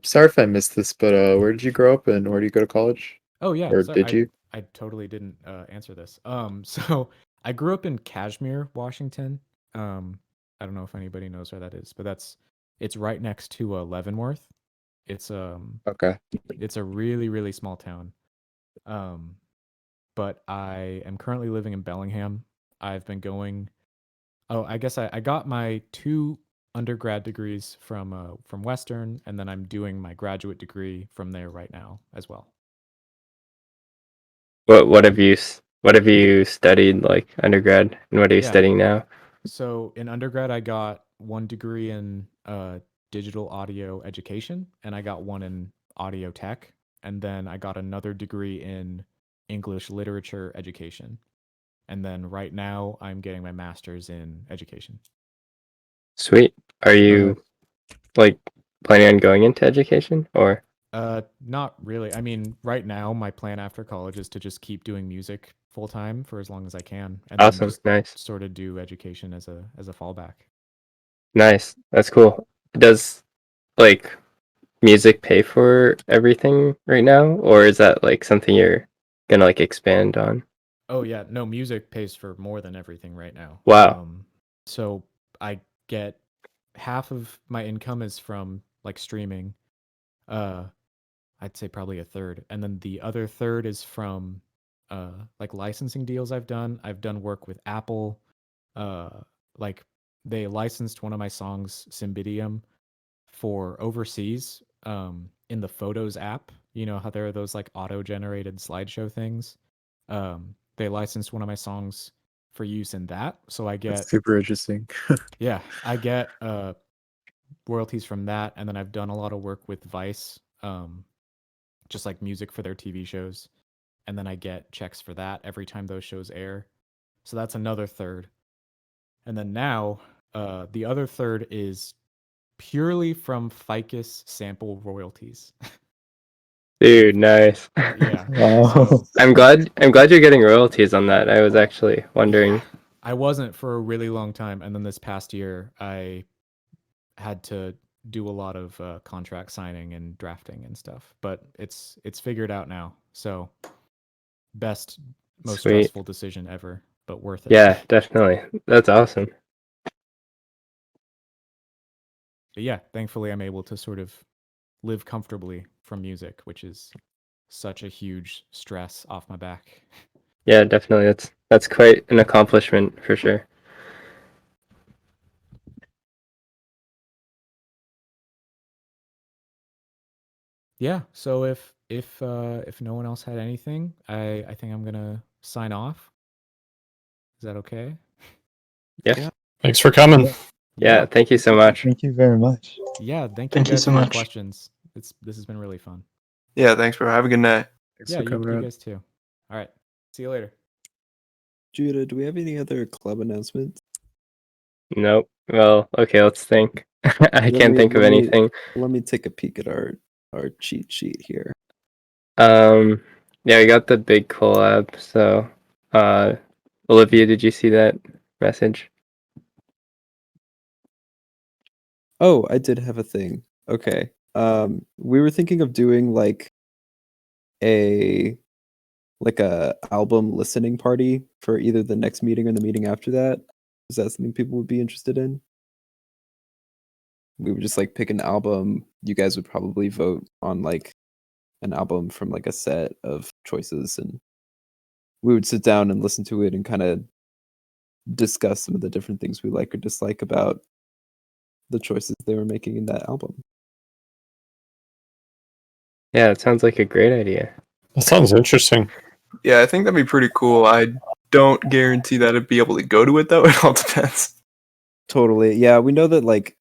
Sorry if I missed this, but where did you grow up and where do you go to college? Oh yeah, Or so did you? I totally didn't answer this. So I grew up in Kashmir, Washington. I don't know if anybody knows where that is, but it's right next to Leavenworth. It's Okay. it's a really really small town. Um, but I am currently living in Bellingham. I've been going. Oh, I guess I got my 2 undergrad degrees from Western, and then I'm doing my graduate degree from there right now as well. What have you studied like undergrad, and what are you Yeah. studying now? So in undergrad, I got 1 degree in digital audio education, and I got 1 in audio tech, and then I got another degree in English literature education. And then right now, I'm getting my master's in education. Sweet. Are Oh, you like planning on going into education or? Not really. I mean, right now, my plan after college is to just keep doing music full time for as long as I can, and then Awesome. just Nice. sort of do education as a fallback. Nice. That's cool. Does like music pay for everything right now, or is that like something you're gonna like expand on? Oh yeah, no, music pays for more than everything right now. Wow. So I get half of my income is from like streaming. Uh, I'd say probably a third, and then the other third is from like licensing deals I've done. I've done work with Apple. Like they licensed one of my songs, Cymbidium, for overseas in the Photos app. You know how there are those like auto-generated slideshow things. They licensed one of my songs for use in that, so I That's get super interesting. yeah, I get royalties from that, and then I've done a lot of work with Vice, just like music for their TV shows, and then I get checks for that every time those shows air. So that's another third, and then now the other third is purely from Ficus sample royalties. Dude, nice. Yeah. wow. So I'm glad you're getting royalties on that. I was actually wondering. yeah, I wasn't for a really long time, and then this past year I had to do a lot of contract signing and drafting and stuff. But it's figured out now. So best, most Sweet. stressful decision ever, but worth it. Yeah, definitely. That's awesome. But yeah, thankfully I'm able to sort of live comfortably from music, which is such a huge stress off my back. Yeah, definitely. That's quite an accomplishment for sure. Yeah, so if no one else had anything, I think I'm gonna sign off. Is that okay? Yeah. Thanks for coming. Yeah, thank you so much. Thank you very much. Yeah, thank you Thank you guys so for your much. questions. This has been really fun. Yeah, thanks, bro. Have a good night. Thanks Yeah, for you coming out. guys too. All right. See you later. Judah, do we have any other club announcements? Nope. Well, okay, let's think. I can't think of anything. Let me take a peek at our cheat sheet here. Yeah, we got the big collab. So, Olivia, did you see that message? Oh, I did have a thing. Okay. We were thinking of doing a a album listening party for either the next meeting or the meeting after that. Is that something people would be interested in? We would just like pick an album. You guys would probably vote on like an album from like a set of choices, and we would sit down and listen to it and kind of discuss some of the different things we like or dislike about the choices they were making in that album. Yeah, it sounds like a great idea. That sounds interesting. Yeah, I think that'd be pretty cool. I don't guarantee that I'd be able to go to it though. It all depends. Totally. Yeah, we know that like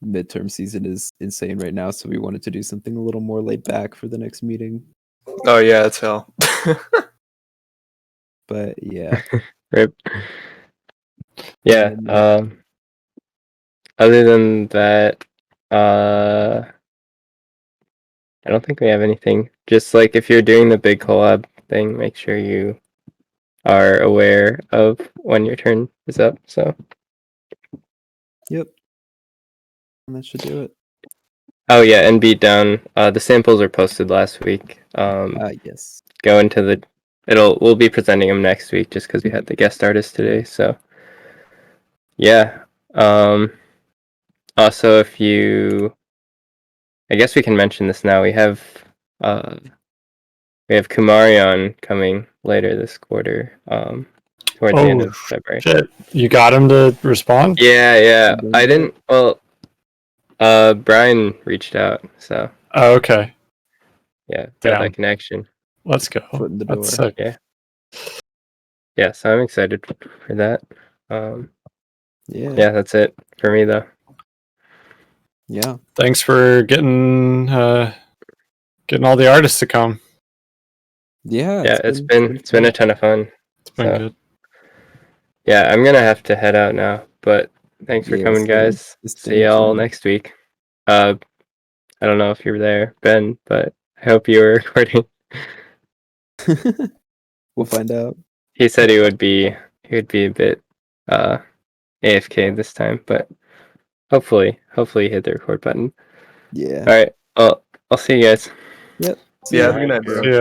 midterm season is insane right now, so we wanted to do something a little more laid back for the next meeting. Oh yeah, it's hell. But yeah, Rip. Yeah. And- Other than that, I don't think we have anything. Just like if you're doing the big collab thing, make sure you are aware of when your turn is up. So. yep, and that should do it. Oh yeah, and beat down. The samples are posted last week. Yes. Go into the. We'll be presenting them next week just because we had the guest artist today. So. Yeah. Also, if you, I guess we can mention this now. We have Kumarion coming later this quarter. Towards the end Oh of February. shit! You got him to respond? Yeah. I didn't. Well, Brian reached out, so Oh, okay. yeah, got Damn. that connection. Let's go. Foot in the That's door. sick. Yeah, so I'm excited for that. Yeah. Yeah, that's it for me though. Yeah. Thanks for getting all the artists to come. Yeah. Yeah, it's been a ton of fun. It's been good. Yeah, I'm gonna have to head out now, but thanks for coming, guys. See y'all next week. I don't know if you're there, Ben, but I hope you were recording. We'll find out. He said he would be a bit AFK this time, but hopefully he hit the record button. Yeah. All right. Well, I'll see you guys. Yep. Yeah, have a good night, bro. Yeah.